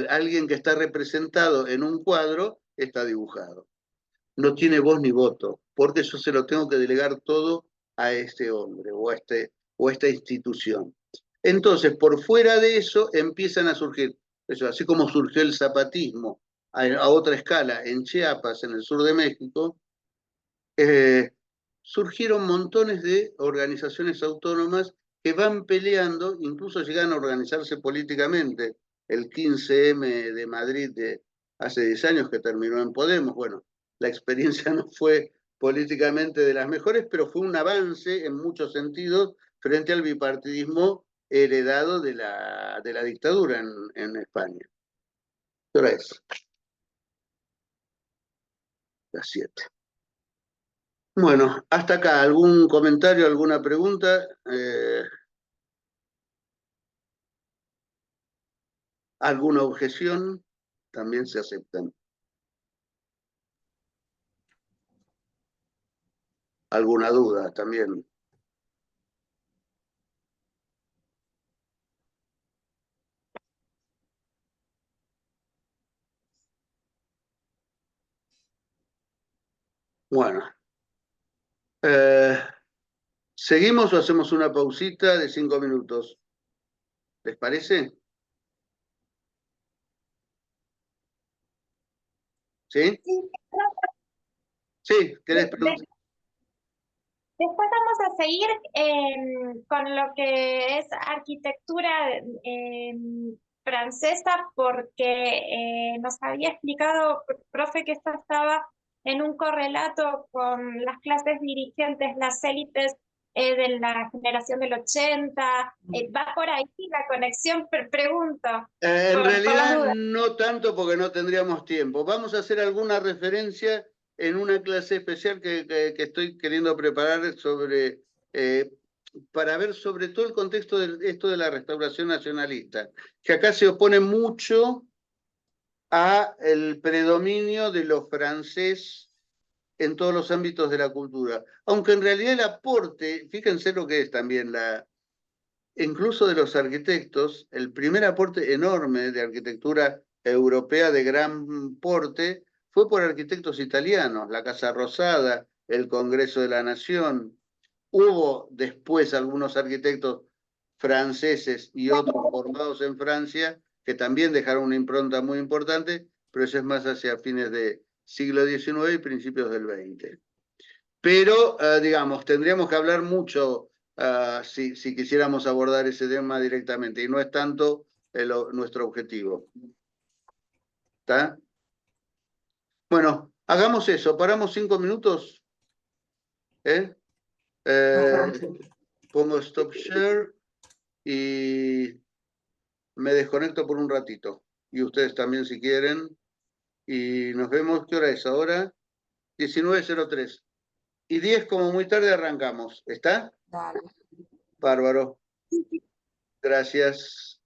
Alguien que está representado en un cuadro está dibujado. No tiene voz ni voto, porque yo se lo tengo que delegar todo a este hombre o a esta institución. Entonces, por fuera de eso, empiezan a surgir, eso, así como surgió el zapatismo a otra escala en Chiapas, en el sur de México, surgieron montones de organizaciones autónomas que van peleando, incluso llegan a organizarse políticamente. El 15M de Madrid de hace 10 años que terminó en Podemos, bueno, la experiencia no fue políticamente de las mejores, pero fue un avance en muchos sentidos frente al bipartidismo heredado de la dictadura en España. ¿Qué hora es? Las 7. Bueno, hasta acá. ¿Algún comentario, alguna pregunta? ¿Alguna objeción? También se aceptan. ¿Alguna duda también? Bueno. ¿Seguimos o hacemos una pausita de 5 minutos? ¿Les parece? ¿Sí? Sí, ¿querés preguntar? Después vamos a seguir con lo que es arquitectura francesa, porque nos había explicado, profe, que esto estaba en un correlato con las clases dirigentes, las élites de la generación del 80. ¿Va por ahí la conexión? Pregunto. En por las realidad dudas. no tanto, porque no tendríamos tiempo. Vamos a hacer alguna referencia en una clase especial que estoy queriendo preparar sobre, para ver sobre todo el contexto de esto de la restauración nacionalista, que acá se opone mucho a el predominio de lo francés en todos los ámbitos de la cultura. Aunque en realidad el aporte, fíjense lo que es también incluso de los arquitectos, el primer aporte enorme de arquitectura europea de gran porte fue por arquitectos italianos, la Casa Rosada, el Congreso de la Nación. Hubo después algunos arquitectos franceses y otros formados en Francia que también dejaron una impronta muy importante, pero eso es más hacia fines del siglo XIX y principios del XX. Pero, digamos, tendríamos que hablar mucho si quisiéramos abordar ese tema directamente, y no es tanto nuestro objetivo. ¿Está? Bueno, hagamos eso, paramos 5 minutos. Pongo stop share y me desconecto por un ratito. Y ustedes también si quieren. Y nos vemos, ¿qué hora es ahora? 19:03. Y 10 como muy tarde arrancamos. ¿Está? Dale. Bárbaro. Gracias.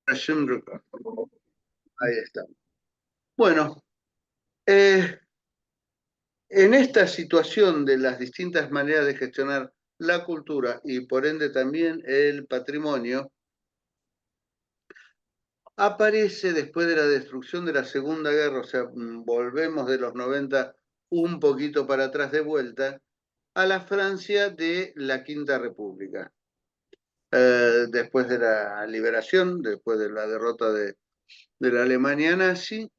Ahí está. Bueno, en esta situación de las distintas maneras de gestionar la cultura y por ende también el patrimonio, aparece después de la destrucción de la Segunda Guerra, o sea, volvemos de los 90 un poquito para atrás de vuelta, a la Francia de la Quinta República. Después de la liberación, después de la derrota de la Alemania nazi,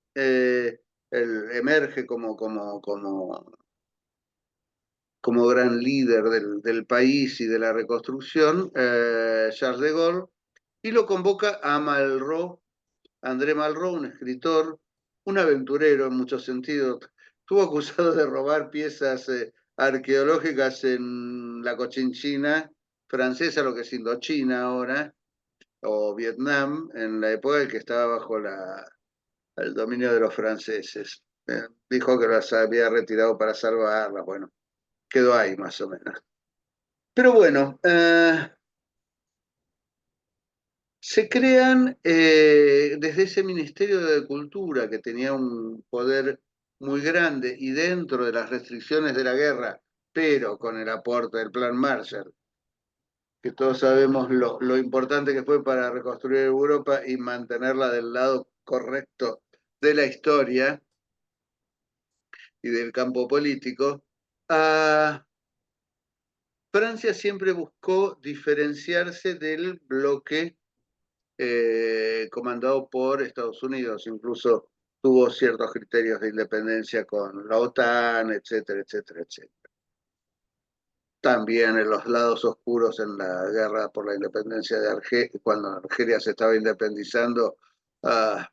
emerge como gran líder del país y de la reconstrucción, Charles de Gaulle, y lo convoca a Malraux, André Malraux, un escritor, un aventurero en muchos sentidos. Estuvo acusado de robar piezas arqueológicas en la Cochinchina francesa, lo que es Indochina ahora, o Vietnam, en la época en que estaba bajo el dominio de los franceses. Dijo que las había retirado para salvarlas, bueno, quedó ahí más o menos. Pero bueno, se crean desde ese Ministerio de Cultura, que tenía un poder muy grande y dentro de las restricciones de la guerra, pero con el aporte del Plan Marshall, que todos sabemos lo importante que fue para reconstruir Europa y mantenerla del lado correcto de la historia y del campo político, Francia siempre buscó diferenciarse del bloque comandado por Estados Unidos, incluso tuvo ciertos criterios de independencia con la OTAN, etcétera, etcétera, etcétera. También en los lados oscuros en la guerra por la independencia de Argelia, cuando Argelia se estaba independizando, bueno,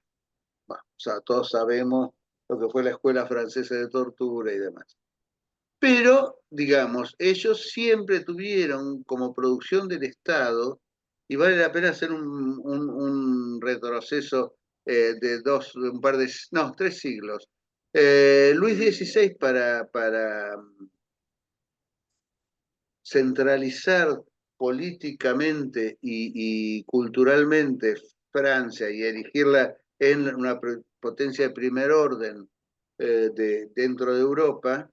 o sea, todos sabemos lo que fue la escuela francesa de tortura y demás. Pero, digamos, ellos siempre tuvieron como producción del Estado, y vale la pena hacer un retroceso de un par de, no, 3 siglos. Luis XVI para centralizar políticamente y culturalmente Francia y erigirla en una potencia de primer orden dentro de Europa,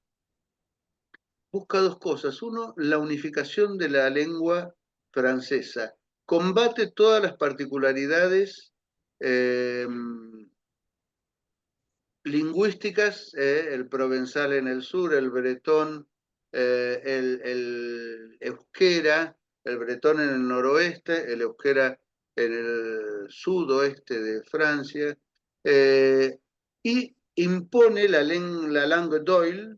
busca dos cosas. Uno, la unificación de la lengua francesa. Combate todas las particularidades lingüísticas, el provenzal en el sur, el bretón, el euskera, el bretón en el noroeste, el euskera en el sudoeste de Francia, y impone la langue d'oil,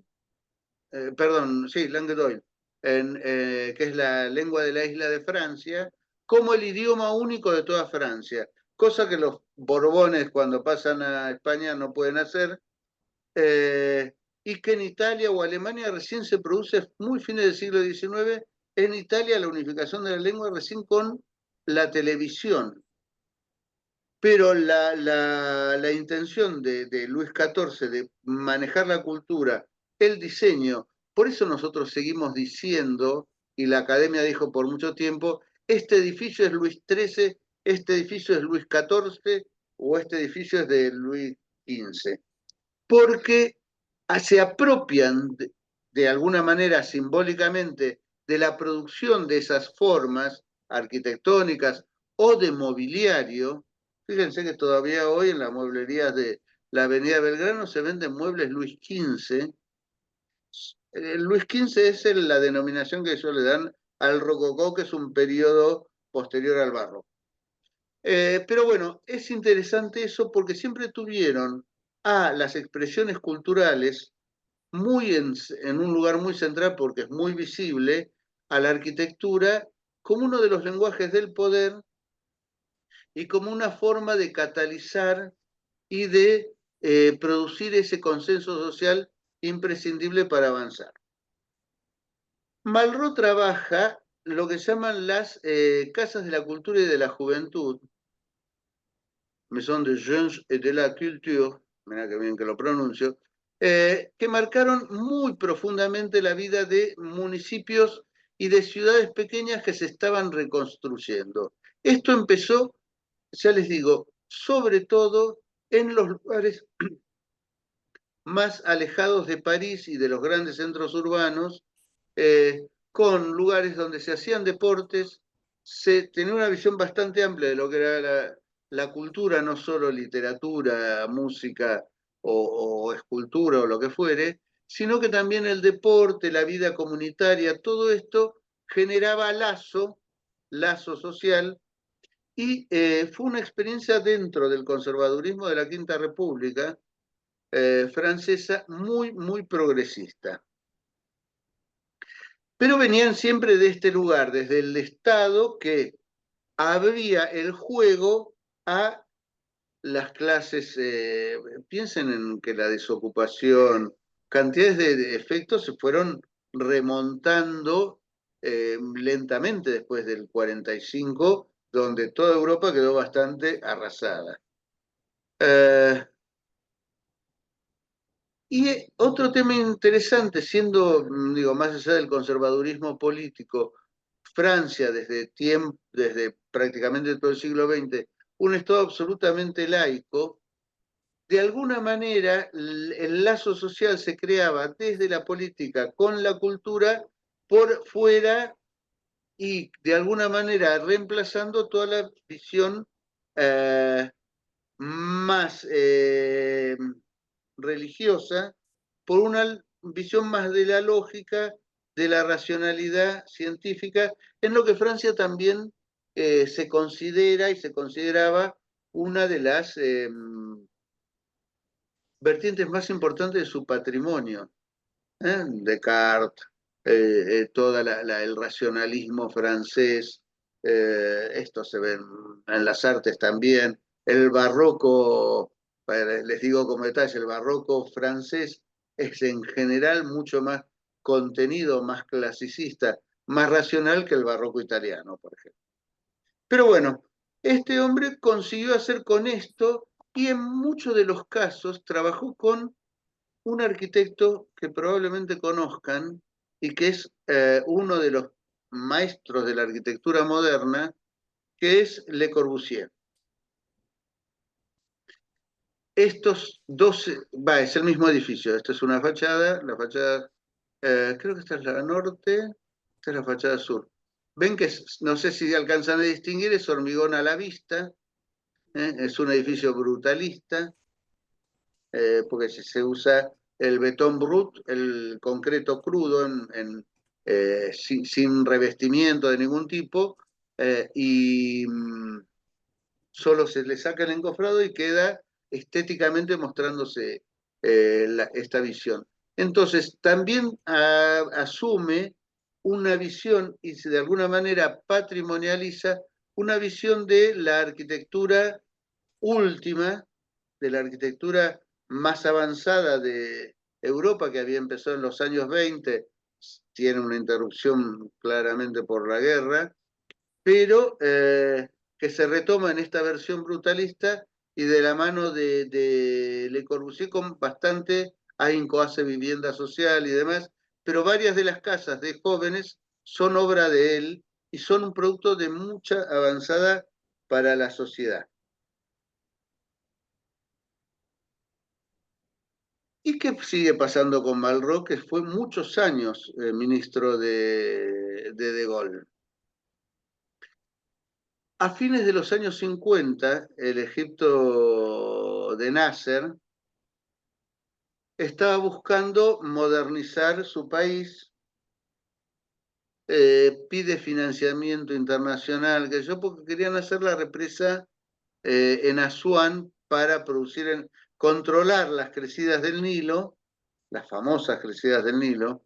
perdón, sí, langue d'oil, que es la lengua de la isla de Francia, como el idioma único de toda Francia, cosa que los Borbones cuando pasan a España no pueden hacer, y que en Italia o Alemania recién se produce muy fines del siglo XIX, en Italia la unificación de la lengua recién con la televisión. Pero la intención de Luis XIV de manejar la cultura, el diseño, por eso nosotros seguimos diciendo, y la academia dijo por mucho tiempo, este edificio es Luis XIII, este edificio es Luis XIV, o este edificio es de Luis XV. Porque se apropian de alguna manera simbólicamente de la producción de esas formas arquitectónicas o de mobiliario. Fíjense que todavía hoy en las mueblerías de la Avenida Belgrano se venden muebles Luis XV. Luis XV es la denominación que ellos le dan al rococó, que es un periodo posterior al barroco. Pero bueno, es interesante eso porque siempre tuvieron a las expresiones culturales muy en un lugar muy central porque es muy visible, a la arquitectura como uno de los lenguajes del poder y como una forma de catalizar y de producir ese consenso social imprescindible para avanzar. Malraux trabaja lo que llaman las casas de la cultura y de la juventud, Maison de Jeunes et de la Culture, mira que bien que lo pronuncio, que marcaron muy profundamente la vida de municipios y de ciudades pequeñas que se estaban reconstruyendo. Esto empezó ya les digo, sobre todo en los lugares más alejados de París y de los grandes centros urbanos, con lugares donde se hacían deportes, se tenía una visión bastante amplia de lo que era la cultura, no solo literatura, música o escultura o lo que fuere, sino que también el deporte, la vida comunitaria, todo esto generaba lazo social, y fue una experiencia dentro del conservadurismo de la Quinta República francesa muy progresista. Pero venían siempre de este lugar, desde el Estado que abría el juego a las clases. Piensen en que la desocupación, cantidades de efectos se fueron remontando lentamente después del 45, donde toda Europa quedó bastante arrasada. Y otro tema interesante, siendo, digo, más allá del conservadurismo político, Francia desde prácticamente todo el siglo XX, un Estado absolutamente laico, de alguna manera el lazo social se creaba desde la política con la cultura por fuera, y de alguna manera reemplazando toda la visión más religiosa por una visión más de la lógica, de la racionalidad científica, en lo que Francia también se considera y se consideraba una de las vertientes más importantes de su patrimonio. Descartes, todo el racionalismo francés, esto se ve en las artes también, el barroco, les digo como detalle, el barroco francés es en general mucho más contenido, más clasicista, más racional que el barroco italiano, por ejemplo. Pero bueno, este hombre consiguió hacer con esto, y en muchos de los casos trabajó con un arquitecto que probablemente conozcan y que es uno de los maestros de la arquitectura moderna, que es Le Corbusier. Estos dos, es el mismo edificio. Esta es una fachada, la fachada, creo que esta es la norte, esta es la fachada sur. Ven que, no sé si alcanzan a distinguir, es hormigón a la vista, es un edificio brutalista, porque se usa el betón brut, el concreto crudo, sin revestimiento de ningún tipo, y solo se le saca el encofrado y queda estéticamente mostrándose esta visión. Entonces, también asume una visión y de alguna manera patrimonializa una visión de la arquitectura última, de la arquitectura más avanzada de Europa, que había empezado en los años 20, tiene una interrupción claramente por la guerra, pero que se retoma en esta versión brutalista y de la mano de Le Corbusier con bastante ahínco, hace vivienda social y demás, pero varias de las casas de jóvenes son obra de él y son un producto de mucha avanzada para la sociedad. ¿Y qué sigue pasando con Malraux, que fue muchos años ministro de Gaulle? A fines de los años 50, el Egipto de Nasser estaba buscando modernizar su país, pide financiamiento internacional, porque querían hacer la represa en Asuán para controlar las crecidas del Nilo, las famosas crecidas del Nilo,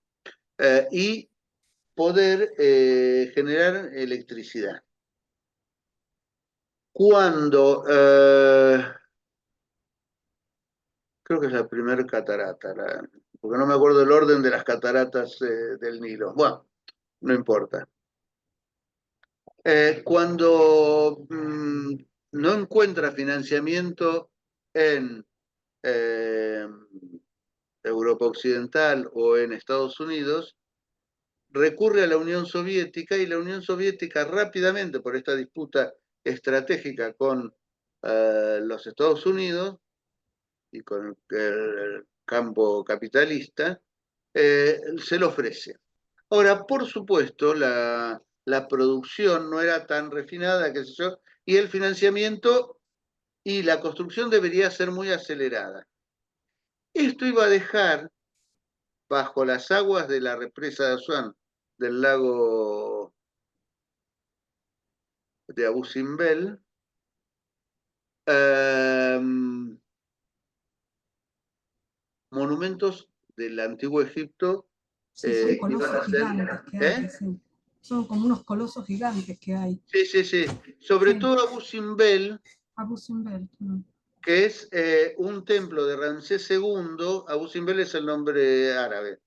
y poder generar electricidad. Cuando, creo que es la primera catarata, porque no me acuerdo el orden de las cataratas del Nilo. Bueno, no importa. Cuando no encuentra financiamiento en Europa Occidental o en Estados Unidos, recurre a la Unión Soviética, y la Unión Soviética rápidamente, por esta disputa estratégica con los Estados Unidos y con el campo capitalista, se lo ofrece. Ahora, por supuesto, la producción no era tan refinada, qué sé yo, y el financiamiento y la construcción debería ser muy acelerada. Esto iba a dejar bajo las aguas de la represa de Asuán, del lago de Abu Simbel, monumentos del antiguo Egipto Sí, son que iban a colosos ser... gigantes que hay, ¿Eh? sí. Son como unos colosos gigantes que hay. Sí, sí, sí. Sobre Sí. todo Abu Simbel, Abu Simbel. que es un templo de Ramsés II, Abu Simbel es el nombre árabe,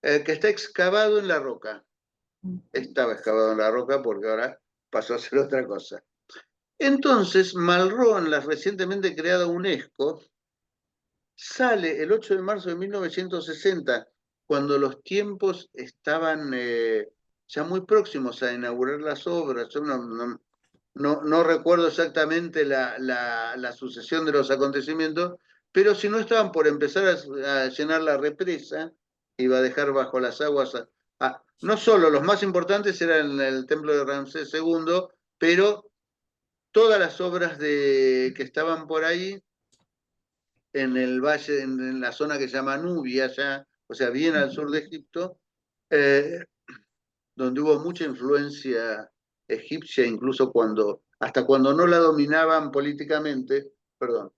que está excavado en la roca. Estaba excavado en la roca porque ahora pasó a ser otra cosa. Entonces, Malraux, la recientemente creada UNESCO, sale el 8 de marzo de 1960, cuando los tiempos estaban ya muy próximos a inaugurar las obras. Yo no recuerdo exactamente la sucesión de los acontecimientos, pero si no estaban por empezar a llenar la represa, iba a dejar bajo las aguas no solo los más importantes eran el templo de Ramsés II, pero todas las obras que estaban por ahí en el valle, en la zona que se llama Nubia, ya, o sea, bien al sur de Egipto, eh, donde hubo mucha influencia egipcia, incluso hasta cuando no la dominaban políticamente, perdón.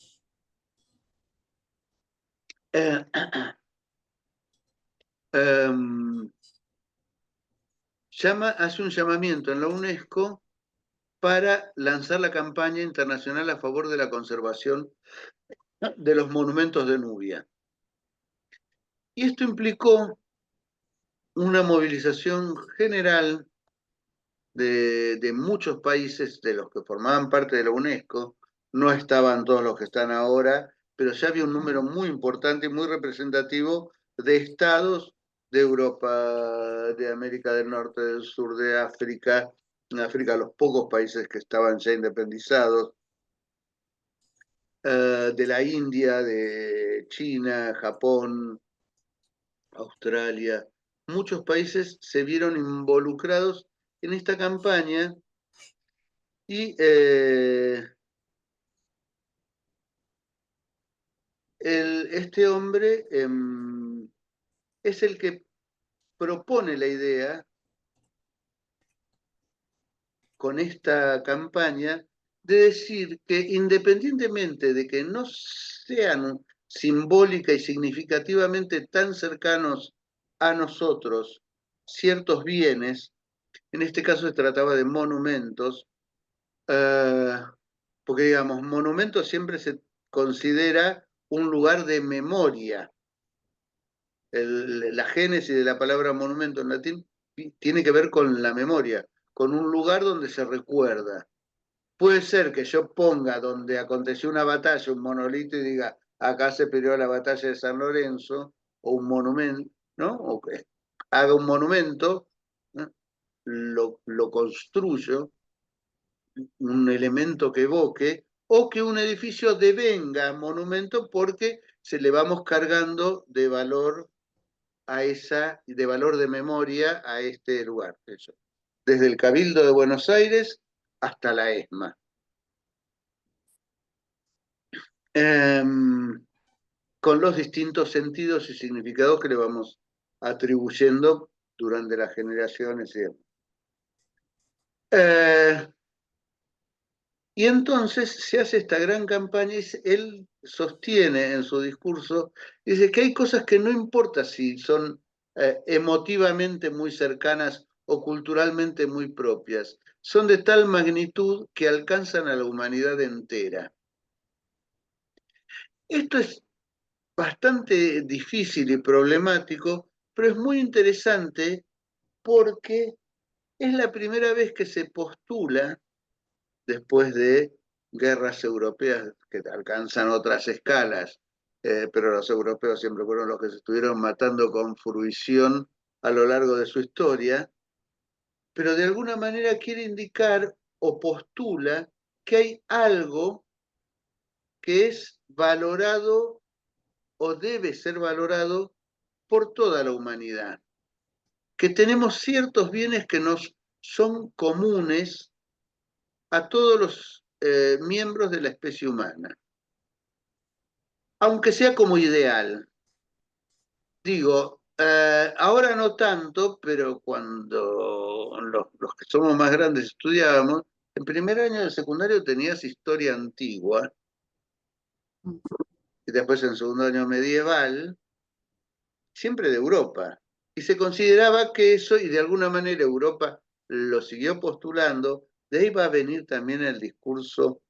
Eh, hace un llamamiento en la UNESCO para lanzar la campaña internacional a favor de la conservación de los monumentos de Nubia. Y esto implicó una movilización general de muchos países de los que formaban parte de la UNESCO. No estaban todos los que están ahora, pero ya había un número muy importante y muy representativo de estados de Europa, de América del Norte, del sur, de África, en África los pocos países que estaban ya independizados, de la India, de China, Japón, Australia. Muchos países se vieron involucrados en esta campaña y este hombre es el que propone la idea con esta campaña de decir que independientemente de que no sean simbólica y significativamente tan cercanos a nosotros ciertos bienes, en este caso se trataba de monumentos, porque digamos, monumento siempre se considera un lugar de memoria. La génesis de la palabra monumento en latín tiene que ver con la memoria, con un lugar donde se recuerda. Puede ser que yo ponga donde aconteció una batalla un monolito y diga, acá se peleó la batalla de San Lorenzo, o un monumento, ¿no? O que haga un monumento, ¿no? Lo construyo, un elemento que evoque, o que un edificio devenga monumento porque se le vamos cargando de valor de valor de memoria a este lugar. Eso. Desde el Cabildo de Buenos Aires hasta la ESMA. Con los distintos sentidos y significados que le vamos atribuyendo durante las generaciones y demás. Y entonces se hace esta gran campaña y él sostiene en su discurso, dice que hay cosas que no importa si son emotivamente muy cercanas o culturalmente muy propias, son de tal magnitud que alcanzan a la humanidad entera. Esto es bastante difícil y problemático, pero es muy interesante porque es la primera vez que se postula después de guerras europeas que alcanzan otras escalas, pero los europeos siempre fueron los que se estuvieron matando con fruición a lo largo de su historia, pero de alguna manera quiere indicar o postula que hay algo que es valorado o debe ser valorado por toda la humanidad, que tenemos ciertos bienes que nos son comunes a todos los miembros de la especie humana, aunque sea como ideal. Digo, ahora no tanto, pero cuando los que somos más grandes estudiábamos, en primer año del secundario tenías historia antigua, y después en segundo año medieval, siempre de Europa. Y se consideraba que eso, y de alguna manera Europa lo siguió postulando, de ahí va a venir también el discurso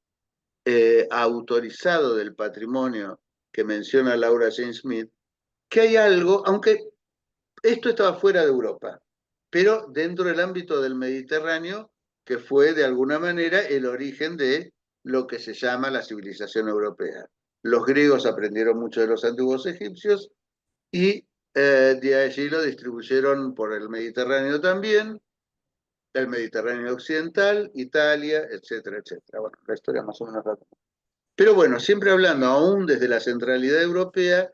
autorizado del patrimonio que menciona Laura Jane Smith, que hay algo, aunque esto estaba fuera de Europa, pero dentro del ámbito del Mediterráneo, que fue de alguna manera el origen de lo que se llama la civilización europea. Los griegos aprendieron mucho de los antiguos egipcios y de allí lo distribuyeron por el Mediterráneo también, el Mediterráneo occidental, Italia, etcétera, etcétera. Bueno, la historia más o menos la... Pero bueno, siempre hablando aún desde la centralidad europea,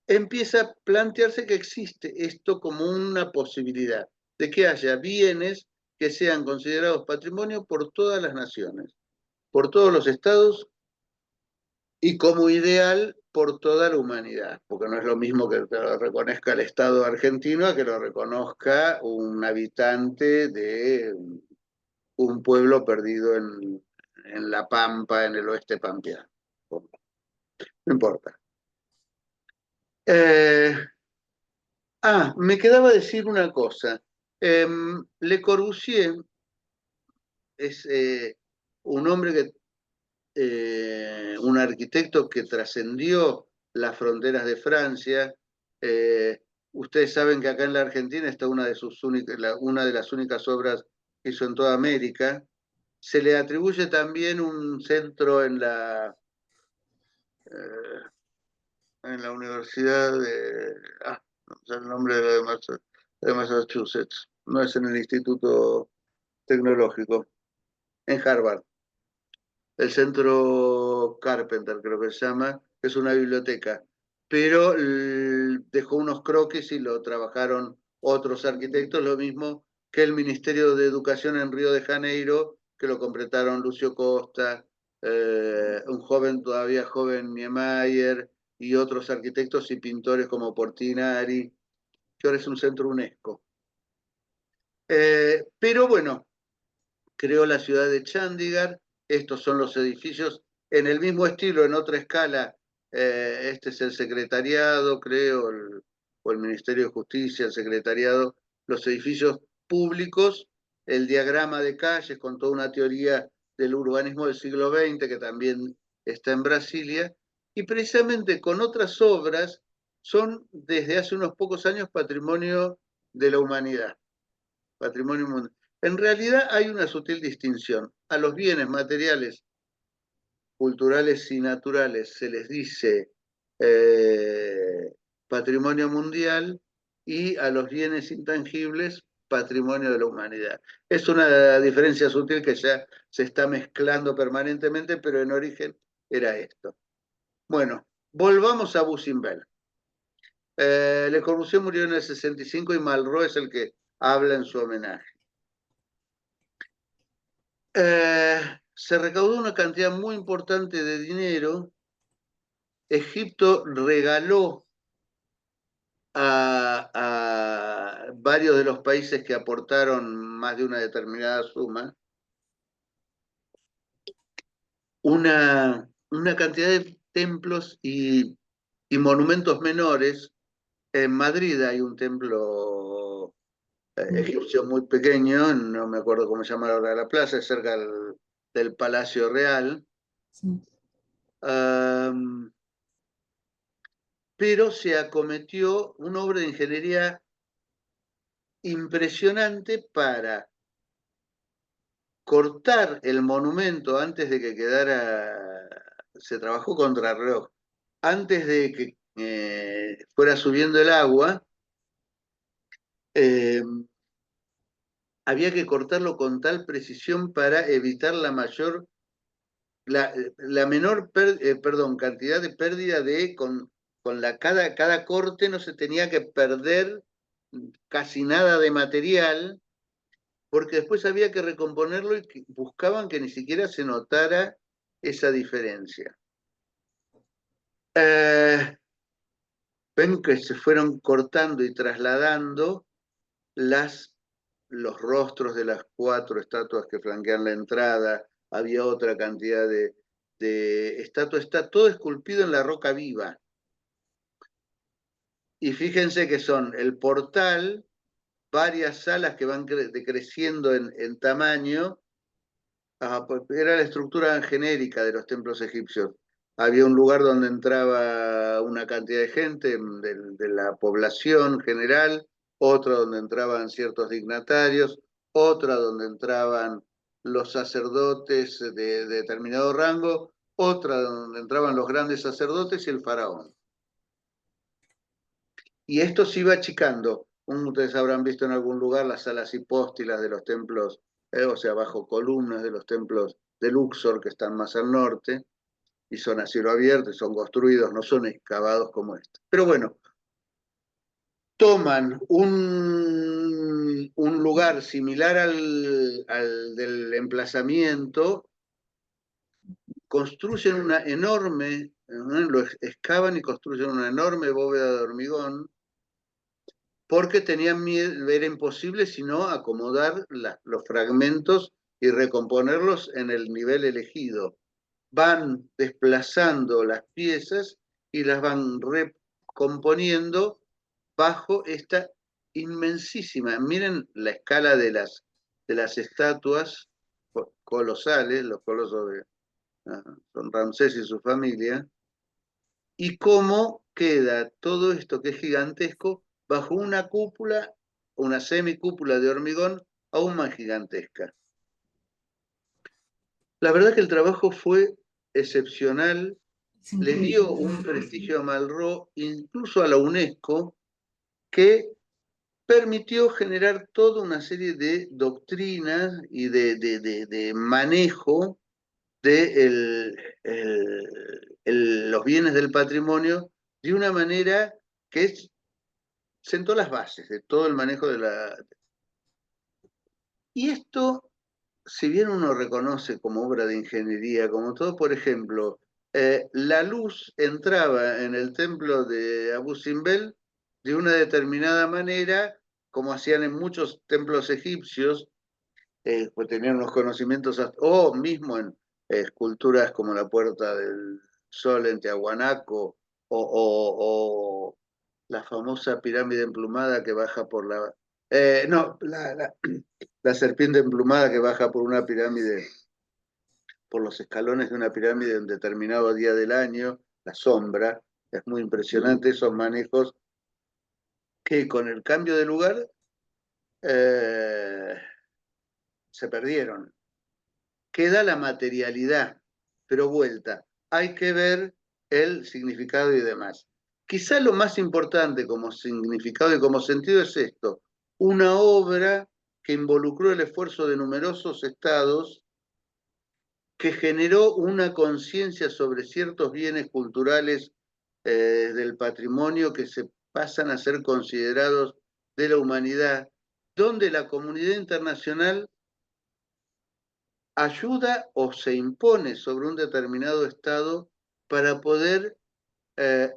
empieza a plantearse que existe esto como una posibilidad de que haya bienes que sean considerados patrimonio por todas las naciones, por todos los estados y como ideal por toda la humanidad, porque no es lo mismo que lo reconozca el Estado argentino a que lo reconozca un habitante de un pueblo perdido en La Pampa, en el oeste pampeano. No importa. Me quedaba decir una cosa. Le Corbusier es un hombre que, un arquitecto que trascendió las fronteras de Francia. Ustedes saben que acá en la Argentina está una de las únicas obras que hizo en toda América. Se le atribuye también un centro en la Universidad de... no sé el nombre de Massachusetts. No es en el Instituto Tecnológico, en Harvard. El Centro Carpenter, creo que se llama, es una biblioteca. Pero dejó unos croquis y lo trabajaron otros arquitectos, lo mismo que el Ministerio de Educación en Río de Janeiro, que lo completaron Lucio Costa, un joven, todavía joven, Niemeyer, y otros arquitectos y pintores como Portinari, que ahora es un centro UNESCO. Pero bueno, creó la ciudad de Chandigarh. Estos son los edificios en el mismo estilo, en otra escala. Este es el secretariado, creo, o el Ministerio de Justicia, el secretariado, los edificios públicos, el diagrama de calles con toda una teoría del urbanismo del siglo XX que también está en Brasilia, y precisamente con otras obras son desde hace unos pocos años patrimonio de la humanidad, patrimonio mundial. En realidad hay una sutil distinción. A los bienes materiales, culturales y naturales se les dice patrimonio mundial, y a los bienes intangibles patrimonio de la humanidad. Es una diferencia sutil que ya se está mezclando permanentemente, pero en origen era esto. Bueno, volvamos a Bussimbel. Le Corbusier murió en el 65 y Malraux es el que habla en su homenaje. Se recaudó una cantidad muy importante de dinero. Egipto regaló a varios de los países que aportaron más de una determinada suma una cantidad de templos y monumentos menores. En Madrid hay un templo egipcio muy pequeño, no me acuerdo cómo se llama ahora la plaza, es cerca del Palacio Real. Sí. Pero se acometió una obra de ingeniería impresionante para cortar el monumento antes de que quedara, se trabajó contra reloj, antes de que fuera subiendo el agua. Había que cortarlo con tal precisión para evitar la mayor la menor cantidad de pérdida con cada corte no se tenía que perder casi nada de material, porque después había que recomponerlo y buscaban que ni siquiera se notara esa diferencia. Ven que se fueron cortando y trasladando los rostros de las 4 estatuas que flanquean la entrada. Había otra cantidad de estatuas. Está todo esculpido en la roca viva. Y fíjense que son el portal, varias salas que van decreciendo en tamaño. Pues era la estructura genérica de los templos egipcios. Había un lugar donde entraba una cantidad de gente de la población general, otro donde entraban ciertos dignatarios, otra donde entraban los sacerdotes de determinado rango, otra donde entraban los grandes sacerdotes y el faraón. Y esto se iba achicando. Ustedes habrán visto en algún lugar las salas hipóstilas de los templos, o sea, bajo columnas de los templos de Luxor, que están más al norte, y son a cielo abierto, y son construidos, no son excavados como este. Pero bueno, toman un lugar similar al del emplazamiento, construyen una enorme, lo excavan y construyen una enorme bóveda de hormigón, porque tenían miedo, era imposible sino acomodar los fragmentos y recomponerlos en el nivel elegido. Van desplazando las piezas y las van recomponiendo bajo esta inmensísima, miren la escala de las estatuas colosales, los colosos de son Ramsés y su familia, y cómo queda todo esto que es gigantesco bajo una cúpula, una semicúpula de hormigón aún más gigantesca. La verdad que el trabajo fue excepcional, le dio un prestigio a Malraux, incluso a la UNESCO, que permitió generar toda una serie de doctrinas y de manejo de los bienes del patrimonio de una manera que sentó las bases de todo el manejo de la... Y esto, si bien uno reconoce como obra de ingeniería, como todo, por ejemplo, la luz entraba en el templo de Abu Simbel de una determinada manera, como hacían en muchos templos egipcios, pues tenían unos conocimientos, o mismo en esculturas como la Puerta del Sol en Tiahuanaco, o la famosa pirámide emplumada que baja por la... no, la serpiente emplumada que baja por una pirámide, por los escalones de una pirámide en determinado día del año, la sombra. Es muy impresionante esos manejos que con el cambio de lugar se perdieron. Queda la materialidad, pero vuelta. Hay que ver el significado y demás. Quizá lo más importante como significado y como sentido es esto: una obra que involucró el esfuerzo de numerosos estados, que generó una conciencia sobre ciertos bienes culturales del patrimonio que se pasan a ser considerados de la humanidad, donde la comunidad internacional ayuda o se impone sobre un determinado estado para poder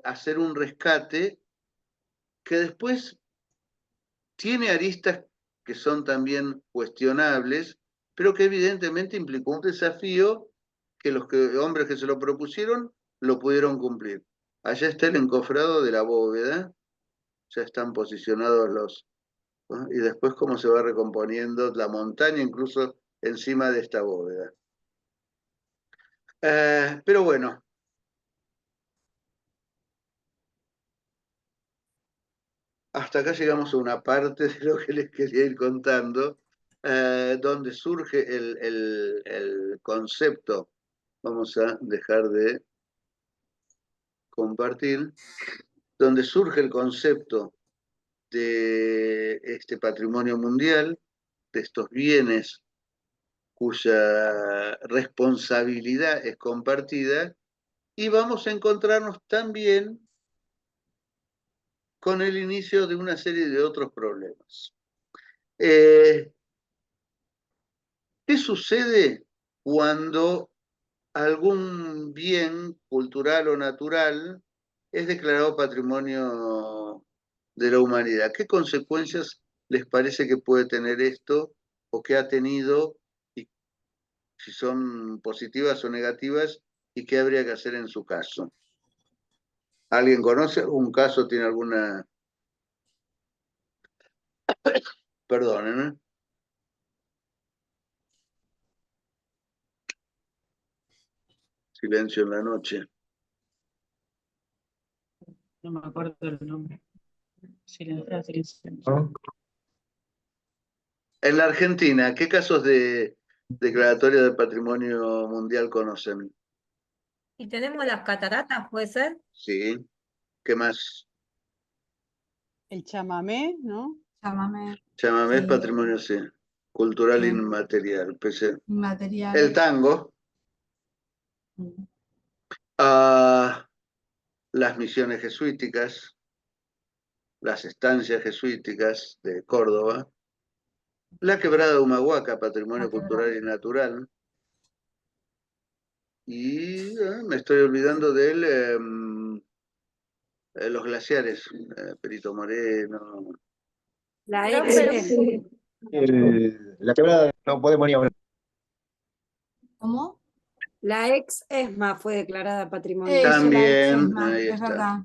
hacer un rescate que después tiene aristas que son también cuestionables, pero que evidentemente implicó un desafío que los hombres que se lo propusieron lo pudieron cumplir. Allá está el encofrado de la bóveda, ya están posicionados los... ¿no? Y después cómo se va recomponiendo la montaña incluso encima de esta bóveda. Pero bueno. Hasta acá llegamos a una parte de lo que les quería ir contando, donde surge el concepto. Vamos a dejar de compartir. Donde surge el concepto de este patrimonio mundial, de estos bienes cuya responsabilidad es compartida, y vamos a encontrarnos también con el inicio de una serie de otros problemas. ¿Qué sucede cuando algún bien cultural o natural es declarado patrimonio de la humanidad? ¿Qué consecuencias les parece que puede tener esto o que ha tenido, y si son positivas o negativas, y qué habría que hacer en su caso? ¿Alguien conoce algún caso? ¿Tiene alguna? Perdonen, ¿eh? Silencio en la noche. No me acuerdo el nombre. Silenciar, silenciar. ¿no? En la Argentina, ¿qué casos de declaratoria de patrimonio mundial conocen? Y tenemos las cataratas, ¿puede ser? Sí. ¿Qué más? El chamamé, ¿no? Llámame. Chamamé es Sí. patrimonio, sí. Cultural Sí. inmaterial. El Inmaterial. tango, las misiones jesuíticas, las estancias jesuíticas de Córdoba, la quebrada de Humahuaca, patrimonio La quebrada. cultural y natural, y me estoy olvidando de él, los glaciares, Perito Moreno. La Profe, ex La quebrada no podemos ni hablar. ¿Cómo? la ex ESMA fue declarada patrimonio. Eso, la También, exesma, ahí es está. verdad.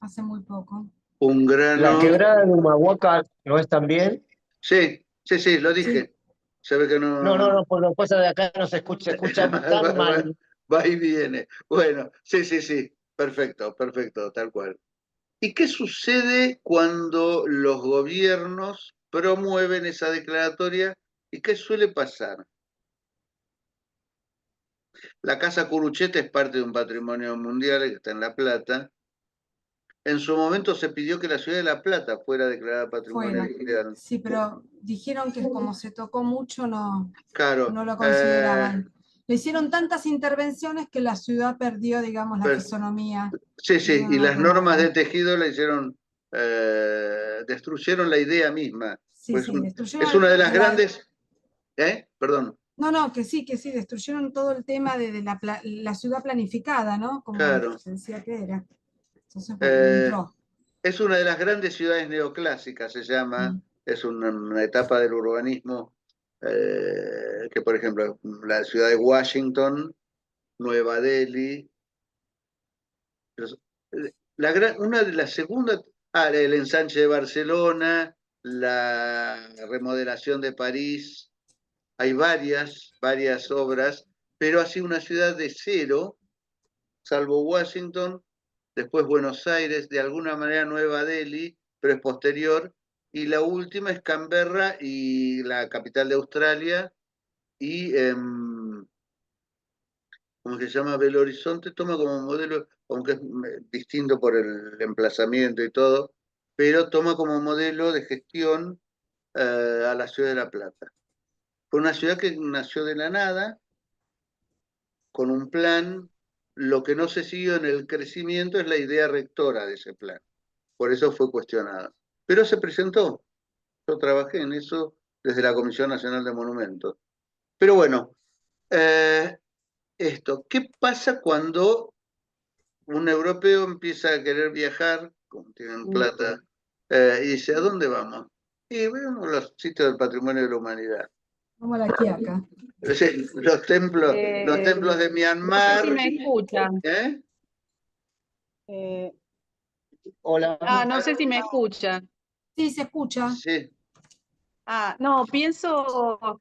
Hace muy poco. Un La grano. quebrada de Humahuaca no es también. Sí, sí, sí, lo dije. Sí. Se ve que no. No, por lo cosa de acá no se escucha tan mal. Va y viene. Bueno, sí, sí, sí. Perfecto, perfecto, tal cual. ¿Y qué sucede cuando los gobiernos promueven esa declaratoria? ¿Y qué suele pasar? La Casa Curuchete es parte de un patrimonio mundial que está en La Plata. En su momento se pidió que la ciudad de La Plata fuera declarada patrimonio Fuera. mundial. Sí, pero dijeron que como se tocó mucho, no Claro, lo consideraban. Le hicieron tantas intervenciones que la ciudad perdió, digamos, la fisonomía. sí, Eso sí, no y lo las normas de tomaron. tejido la hicieron, destruyeron la idea misma. Sí, Pues sí, es destruyeron una de las de la... grandes, Perdón, No, que sí, destruyeron todo el tema de la ciudad planificada, ¿no? Como claro. se decía que era. Entonces, bueno, no Eh, entró. es una de las grandes ciudades neoclásicas, se llama, Mm. es una etapa del urbanismo, que por ejemplo, la ciudad de Washington, Nueva Delhi, una de las segundas, el ensanche de Barcelona, la remodelación de París, hay varias obras, pero ha sido una ciudad de cero, salvo Washington, después Buenos Aires, de alguna manera Nueva Delhi, pero es posterior, y la última es Canberra, y la capital de Australia, y como que se llama Belo Horizonte, toma como modelo, aunque es distinto por el emplazamiento y todo, pero toma como modelo de gestión a la ciudad de La Plata. Fue una ciudad que nació de la nada, con un plan. Lo que no se siguió en el crecimiento es la idea rectora de ese plan. Por eso fue cuestionada. Pero se presentó. Yo trabajé en eso desde la Comisión Nacional de Monumentos. Pero bueno, ¿qué pasa cuando un europeo empieza a querer viajar, como tienen plata, y dice, ¿a dónde vamos? Y vemos los sitios del patrimonio de la humanidad? Como la Quiaca. Sí, los templos de No sé Myanmar. si me escuchan. Eh, Hola. No sé si me escuchan. Sí, se escucha. Sí, No, pienso,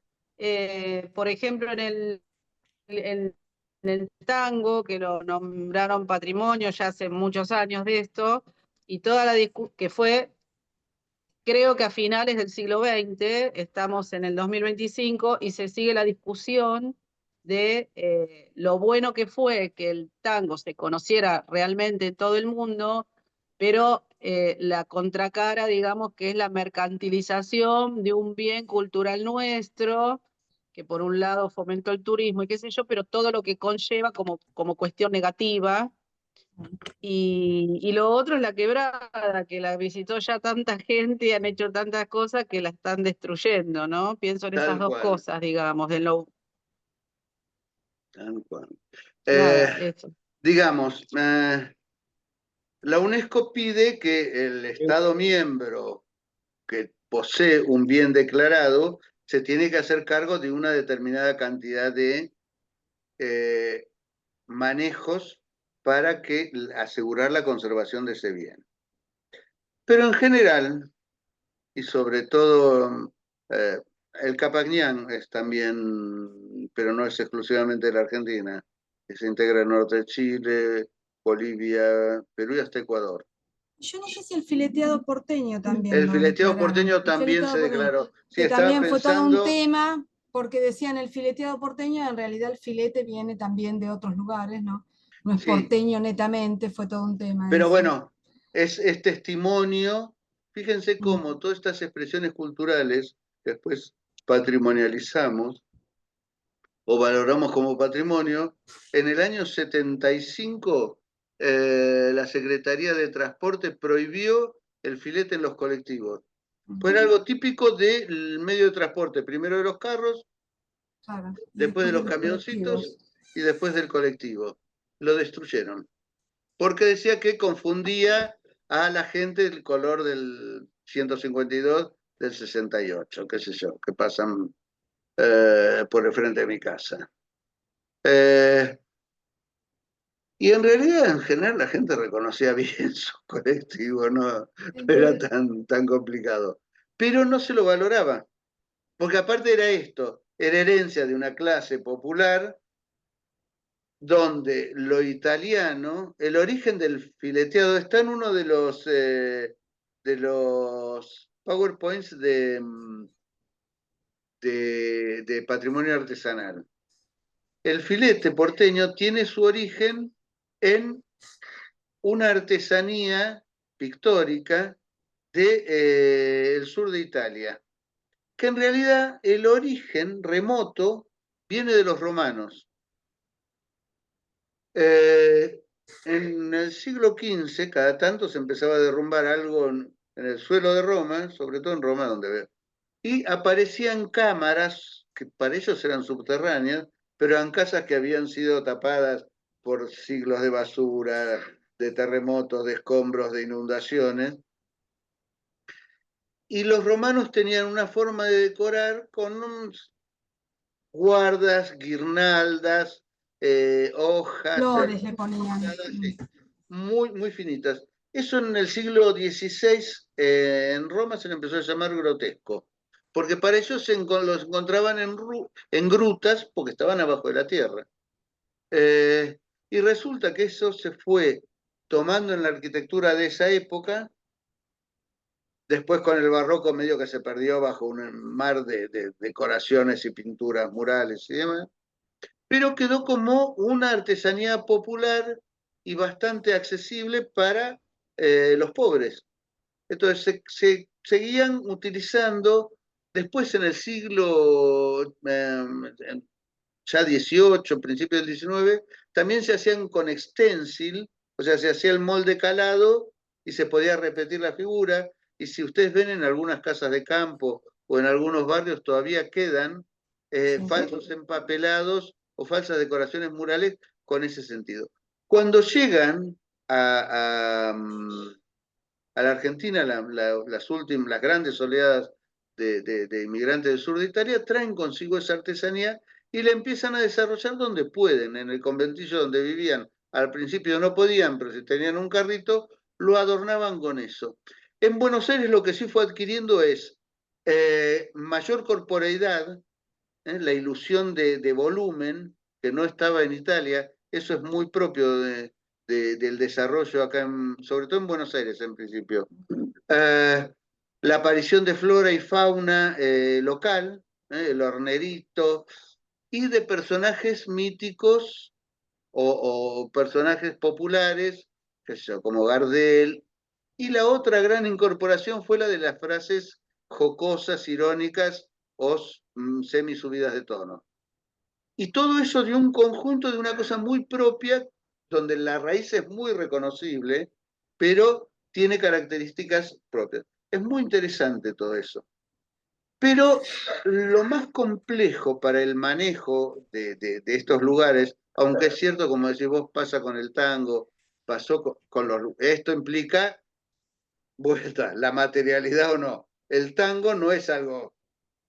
por ejemplo, en el tango, que lo nombraron patrimonio ya hace muchos años de esto, y toda la discusión que fue, creo que a finales del siglo XX, estamos en el 2025, y se sigue la discusión de lo bueno que fue que el tango se conociera realmente en todo el mundo, pero la contracara, digamos, que es la mercantilización de un bien cultural nuestro, que por un lado fomentó el turismo y qué sé yo, pero todo lo que conlleva como cuestión negativa. Y lo otro es la quebrada, que la visitó ya tanta gente y han hecho tantas cosas que la están destruyendo, ¿no? Pienso en esas Tal dos cual, cosas, digamos, de lo, tal cual. nada, eso. Digamos, la UNESCO pide que el Estado miembro que posee un bien declarado se tiene que hacer cargo de una determinada cantidad de manejos para asegurar la conservación de ese bien. Pero en general, y sobre todo el Capañán es también, pero no es exclusivamente de la Argentina, que se integra el norte de Chile, Bolivia, Perú y hasta Ecuador. Yo no sé si el fileteado porteño también El lo fileteado declararon. porteño El también fileteado se porteño, declaró. Sí, que estaba también fue todo un pensando, tema, porque decían el fileteado porteño, en realidad el filete viene también de otros lugares, ¿no? No es sí, porteño netamente, fue todo un tema pero eso. bueno, es testimonio. Fíjense cómo todas estas expresiones culturales, que después patrimonializamos o valoramos como patrimonio, en el año 75 la Secretaría de Transporte prohibió el filete en los colectivos. Fue algo típico del medio de transporte, primero de los carros, Claro, y después de después de los los camioncitos colectivos. y después del colectivo. Lo destruyeron, porque decía que confundía a la gente el color del 152 del 68, qué sé yo, que pasan por el frente de mi casa. Y en realidad, en general, la gente reconocía bien su colectivo, no era tan complicado. Pero no se lo valoraba, porque aparte era esto, era herencia de una clase popular donde lo italiano, el origen del fileteado está en uno de los PowerPoints de patrimonio artesanal. El filete porteño tiene su origen en una artesanía pictórica del sur de Italia, que en realidad el origen remoto viene de los romanos. En el siglo XV, cada tanto se empezaba a derrumbar algo en el suelo de Roma, sobre todo en Roma, donde veo, y aparecían cámaras que para ellos eran subterráneas, pero eran casas que habían sido tapadas por siglos de basura, de terremotos, de escombros, de inundaciones. Y los romanos tenían una forma de decorar con guardas, guirnaldas, hojas, Flores le ponían. sí, muy finitas. Eso en el siglo XVI en Roma se le empezó a llamar grotesco, porque para ellos los encontraban en grutas porque estaban abajo de la tierra. Y resulta que eso se fue tomando en la arquitectura de esa época. Después con el barroco medio que se perdió bajo un mar de decoraciones y pinturas murales y demás, pero quedó como una artesanía popular y bastante accesible para los pobres. Entonces se seguían utilizando, después en el siglo ya XVIII, principios del XIX, también se hacían con stencil, o sea, se hacía el molde calado y se podía repetir la figura. Y si ustedes ven en algunas casas de campo o en algunos barrios todavía quedan falsos empapelados o falsas decoraciones murales con ese sentido. Cuando llegan a la Argentina, las grandes oleadas de inmigrantes del sur de Italia, traen consigo esa artesanía y la empiezan a desarrollar donde pueden. En el conventillo donde vivían, al principio no podían, pero si tenían un carrito, lo adornaban con eso. En Buenos Aires lo que sí fue adquiriendo es mayor corporeidad, la ilusión de volumen, que no estaba en Italia. Eso es muy propio del desarrollo acá, sobre todo en Buenos Aires en principio. La aparición de flora y fauna local, el hornerito, y de personajes míticos o personajes populares, qué sé yo, como Gardel. Y la otra gran incorporación fue la de las frases jocosas, irónicas o semisubidas de tono. Y todo eso de un conjunto de una cosa muy propia, donde la raíz es muy reconocible, pero tiene características propias. Es muy interesante todo eso. Pero lo más complejo para el manejo de estos lugares, aunque es cierto, como decís vos, pasa con el tango, pasó con los... Esto implica, vuelta, la materialidad o no. El tango no es algo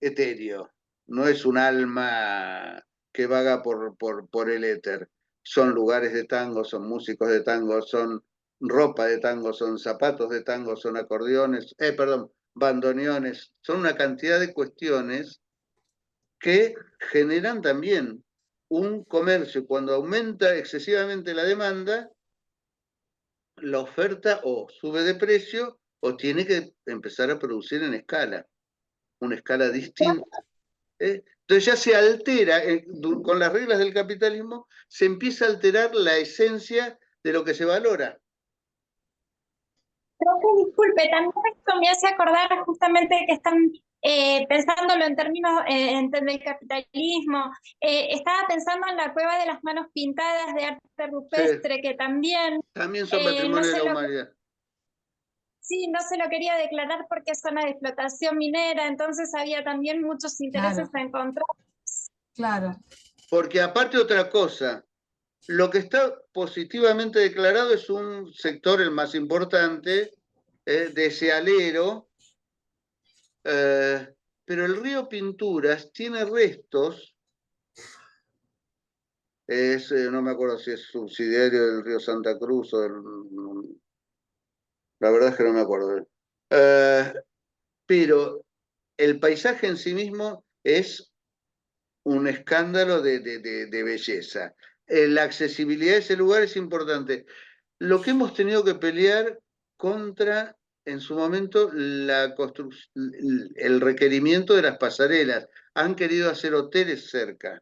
etéreo, no es un alma que vaga por el éter. Son lugares de tango, son músicos de tango, son ropa de tango, son zapatos de tango, son acordeones, perdón, bandoneones, son una cantidad de cuestiones que generan también un comercio. Cuando aumenta excesivamente la demanda, la oferta o sube de precio o tiene que empezar a producir en escala, una escala distinta. Entonces ya se altera, con las reglas del capitalismo, se empieza a alterar la esencia de lo que se valora. Profe, disculpe, también esto me hace acordar justamente que están pensándolo en términos del capitalismo. Estaba pensando en la Cueva de las Manos Pintadas de arte rupestre, que también, También son no patrimonio de se la lo, humanidad. sí, no se lo quería declarar porque es zona de explotación minera, entonces había también muchos intereses Claro. encontrados. Claro. Porque aparte otra cosa, lo que está positivamente declarado es un sector, el más importante, de ese alero, pero el río Pinturas tiene restos, no me acuerdo si es subsidiario del río Santa Cruz o la verdad es que no me acuerdo. Pero el paisaje en sí mismo es un escándalo de belleza. La accesibilidad de ese lugar es importante. Lo que hemos tenido que pelear contra, en su momento, el requerimiento de las pasarelas. Han querido hacer hoteles cerca.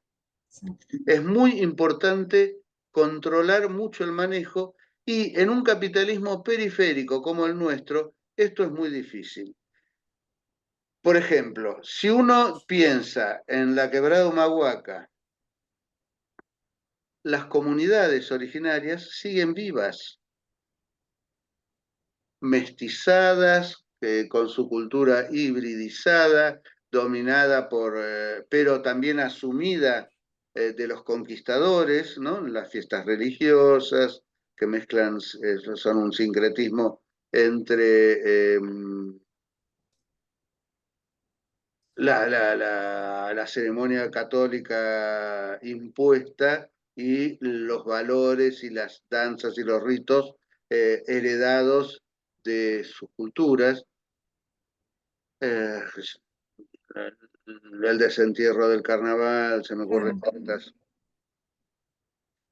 Sí. Es muy importante controlar mucho el manejo y en un capitalismo periférico como el nuestro, esto es muy difícil. Por ejemplo, si uno piensa en la quebrada Humahuaca, las comunidades originarias siguen vivas, mestizadas, con su cultura hibridizada, dominada pero también asumida de los conquistadores, ¿no? Las fiestas religiosas que mezclan, son un sincretismo entre la ceremonia católica impuesta y los valores y las danzas y los ritos heredados de sus culturas. El desentierro del carnaval, se me ocurren tantas.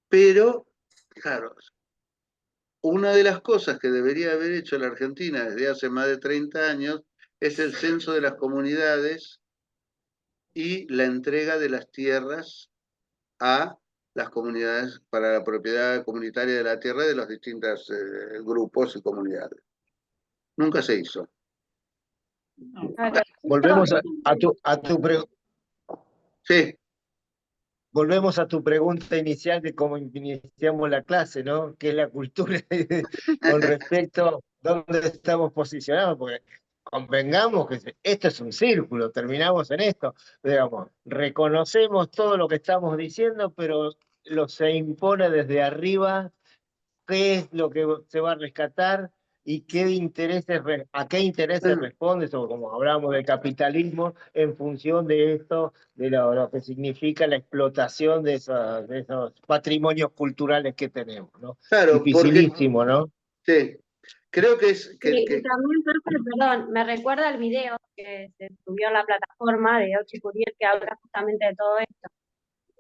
Pero, claro, una de las cosas que debería haber hecho la Argentina desde hace más de 30 años es el censo de las comunidades y la entrega de las tierras a las comunidades para la propiedad comunitaria de la tierra de los distintos grupos y comunidades. Nunca se hizo. Volvemos a tu pregunta. Sí. Volvemos a tu pregunta inicial de cómo iniciamos la clase, ¿no? ¿Qué es la cultura con respecto a dónde estamos posicionados? Porque convengamos que esto es un círculo, terminamos en esto. Digamos, reconocemos todo lo que estamos diciendo, pero se impone desde arriba qué es lo que se va a rescatar y a qué intereses responde, o como hablábamos del capitalismo, en función de esto, de lo que significa la explotación de esos patrimonios culturales que tenemos, ¿no? Claro, Dificilísimo, ¿no? Sí, creo que es... Y también, profe, perdón, me recuerda el video que se subió a la plataforma de Ochi Curiel que habla justamente de todo esto,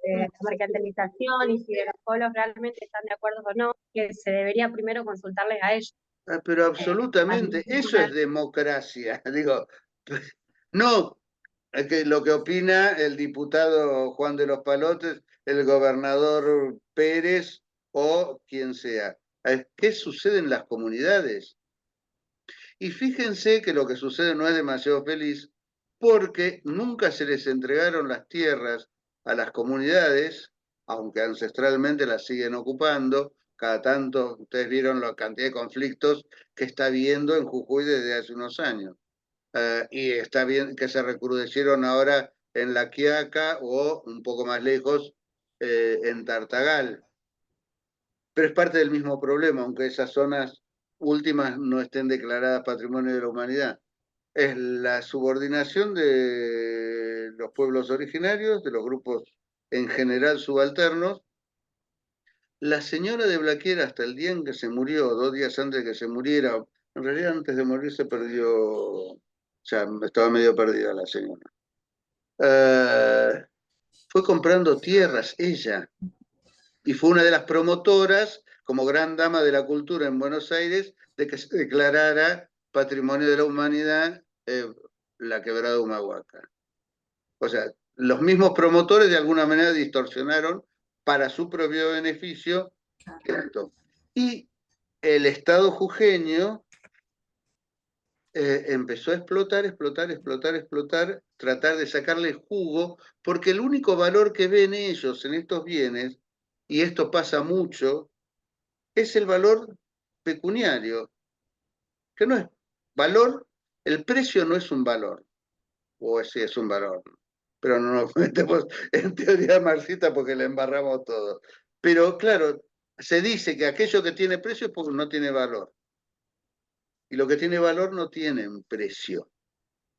de la mercantilización y si de los pueblos realmente están de acuerdo o no, que se debería primero consultarles a ellos. Pero absolutamente, eso es democracia. Digo, no que lo que opina el diputado Juan de los Palotes, el gobernador Pérez o quien sea. ¿Qué sucede en las comunidades? Y fíjense que lo que sucede no es demasiado feliz, porque nunca se les entregaron las tierras a las comunidades, aunque ancestralmente las siguen ocupando. Cada tanto, ustedes vieron la cantidad de conflictos que está habiendo en Jujuy desde hace unos años. Y está bien que se recrudecieron ahora en La Quiaca o un poco más lejos en Tartagal. Pero es parte del mismo problema, aunque esas zonas últimas no estén declaradas Patrimonio de la Humanidad. Es la subordinación de los pueblos originarios, de los grupos en general subalternos. La señora de Blaquier, hasta el día en que se murió, 2 días antes de que se muriera, en realidad antes de morir se perdió, ya estaba medio perdida la señora. Fue comprando tierras ella, y fue una de las promotoras, como gran dama de la cultura en Buenos Aires, de que se declarara Patrimonio de la Humanidad la quebrada de Humahuaca. O sea, los mismos promotores de alguna manera distorsionaron para su propio beneficio esto. Y el Estado jujeño empezó a explotar, tratar de sacarle jugo, porque el único valor que ven ellos en estos bienes, y esto pasa mucho, es el valor pecuniario, que no es valor, el precio no es un valor, o sí es un valor, pero no nos metemos en teoría marxista porque le embarramos todo. Pero claro, se dice que aquello que tiene precio es porque no tiene valor. Y lo que tiene valor no tiene un precio,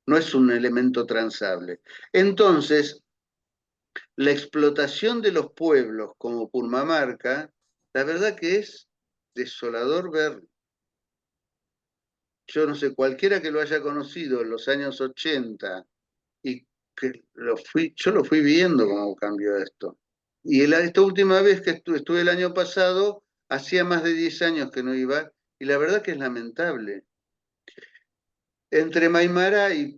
no es un elemento transable. Entonces, la explotación de los pueblos como Purmamarca, la verdad que es desolador ver. Yo no sé, cualquiera que lo haya conocido en los años 80 y que yo lo fui viendo cómo cambió esto. Y esta última vez que estuve el año pasado, hacía más de 10 años que no iba, y la verdad que es lamentable. Entre Maimará y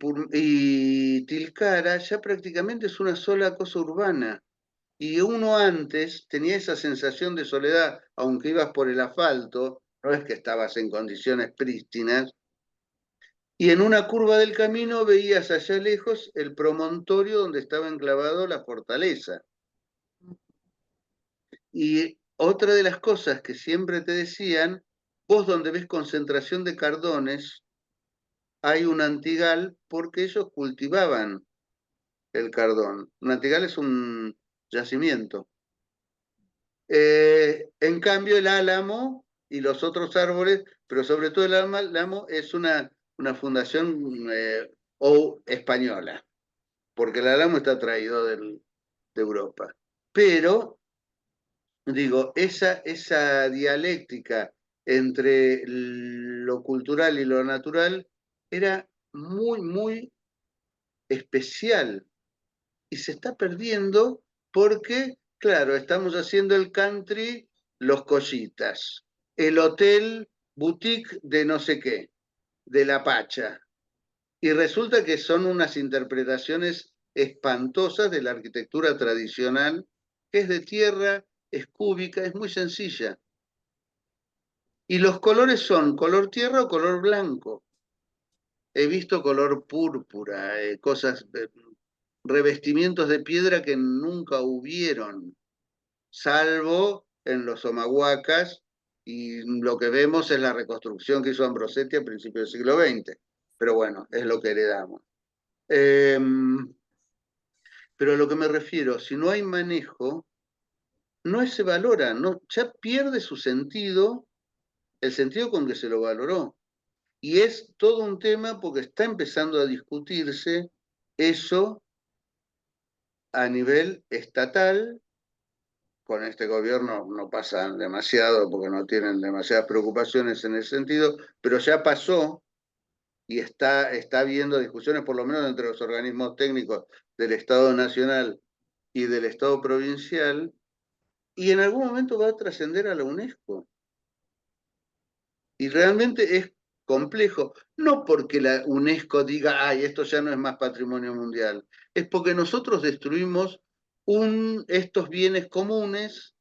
Tilcara ya prácticamente es una sola cosa urbana. Y uno antes tenía esa sensación de soledad, aunque ibas por el asfalto, no es que estabas en condiciones prístinas, y en una curva del camino veías allá lejos el promontorio donde estaba enclavado la fortaleza. Y otra de las cosas que siempre te decían, vos donde ves concentración de cardones, hay un antigal porque ellos cultivaban el cardón. Un antigal es un yacimiento. En cambio, el álamo y los otros árboles, pero sobre todo el álamo es una fundación española, porque el álamo está traído de Europa. Pero, digo, esa dialéctica entre lo cultural y lo natural era muy, muy especial y se está perdiendo porque, claro, estamos haciendo el country Los Collitas, el hotel boutique de no sé qué, de La Pacha. Y resulta que son unas interpretaciones espantosas de la arquitectura tradicional, que es de tierra, es cúbica, es muy sencilla. Y los colores son color tierra o color blanco. He visto color púrpura, cosas, revestimientos de piedra que nunca hubieron, salvo en los Omahuacas, y lo que vemos es la reconstrucción que hizo Ambrosetti a principios del siglo XX. Pero bueno, es lo que heredamos. Pero a lo que me refiero, si no hay manejo, no se valora, no, ya pierde su sentido, el sentido con que se lo valoró. Y es todo un tema porque está empezando a discutirse eso a nivel estatal. Con este gobierno no pasan demasiado porque no tienen demasiadas preocupaciones en ese sentido, pero ya pasó y está habiendo discusiones, por lo menos entre los organismos técnicos del Estado Nacional y del Estado Provincial, y en algún momento va a trascender a la UNESCO. Y realmente es complejo, no porque la UNESCO diga, ay, esto ya no es más patrimonio mundial, es porque nosotros destruimos estos bienes comunes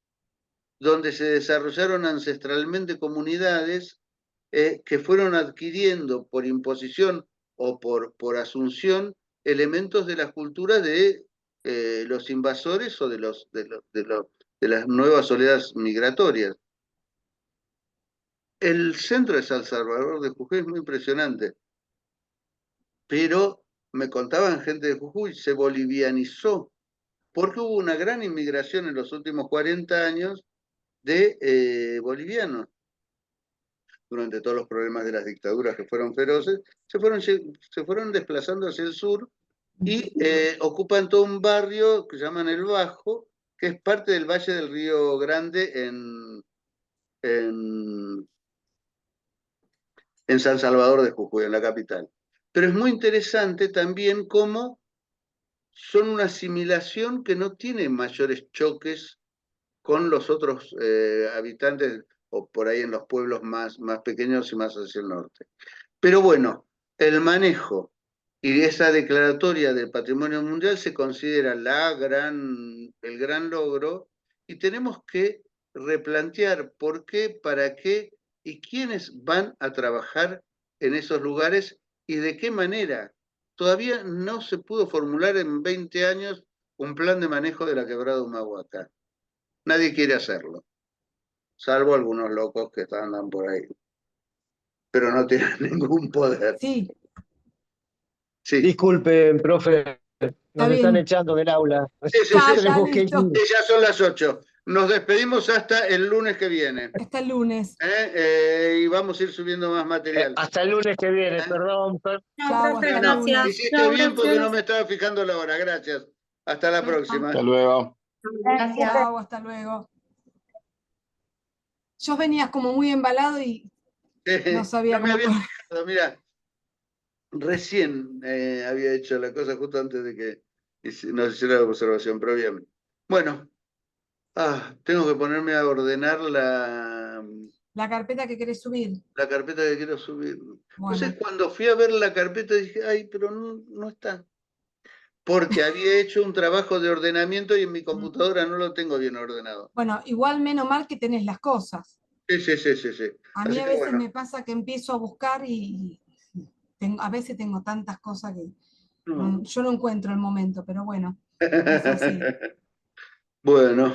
donde se desarrollaron ancestralmente comunidades que fueron adquiriendo por imposición o por asunción elementos de las culturas de los invasores o de las nuevas oleadas migratorias. El centro de San Salvador de Jujuy es muy impresionante, pero me contaban gente de Jujuy, se bolivianizó, porque hubo una gran inmigración en los últimos 40 años de bolivianos. Durante todos los problemas de las dictaduras que fueron feroces, se fueron desplazando hacia el sur y ocupan todo un barrio que llaman El Bajo, que es parte del Valle del Río Grande en San Salvador de Jujuy, en la capital. Pero es muy interesante también cómo son una asimilación que no tiene mayores choques con los otros habitantes, o por ahí en los pueblos más pequeños y más hacia el norte. Pero bueno, el manejo y esa declaratoria del Patrimonio Mundial se considera el gran logro, y tenemos que replantear por qué, para qué y quiénes van a trabajar en esos lugares y de qué manera. Todavía no se pudo formular en 20 años un plan de manejo de la quebrada de Humahuaca. Nadie quiere hacerlo, salvo algunos locos que andan por ahí, pero no tienen ningún poder. Sí, Sí. Disculpen, profe, nos bien. están echando del aula. Sí, Ya, Tenemos que listo. ir. Ya son las 8. Nos despedimos hasta el lunes que viene. Hasta el lunes. Y vamos a ir subiendo más material. Hasta el lunes que viene, perdón. Chao, profe, hasta el gracias. lunes. Hiciste bien porque no me estaba fijando la hora. Gracias. Hasta la próxima. Hasta luego. Gracias. Chao, hasta luego. Yo venías como muy embalado y no sabía No me cómo. había fijado, mira. Recién había hecho la cosa justo antes de que nos hiciera la observación, pero bien. Bueno, tengo que ponerme a ordenar La carpeta que querés subir. la carpeta que quiero subir. Bueno. Entonces, cuando fui a ver la carpeta dije, ay, pero no está. Porque había hecho un trabajo de ordenamiento y en mi computadora no lo tengo bien ordenado. Bueno, igual menos mal que tenés las cosas. Sí. A mí Así a que veces bueno. me pasa que empiezo a buscar y a veces tengo tantas cosas que No. yo no encuentro el momento, pero bueno, es así. Bueno.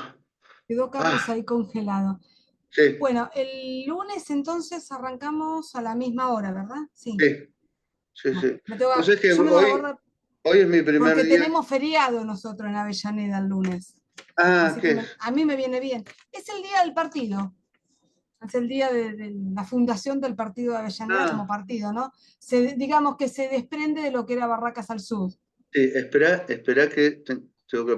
Quedó Carlos ahí congelado. Sí. Bueno, el lunes entonces arrancamos a la misma hora, ¿verdad? Sí. Sí. Pues es que hoy es mi primer porque día. tenemos feriado nosotros en Avellaneda el lunes. ¿Qué? A mí me viene bien. Es el día del partido. Es el día de la fundación del partido de Avellaneda como partido, ¿no? Digamos que se desprende de lo que era Barracas al Sur. Sí, espera que tengo que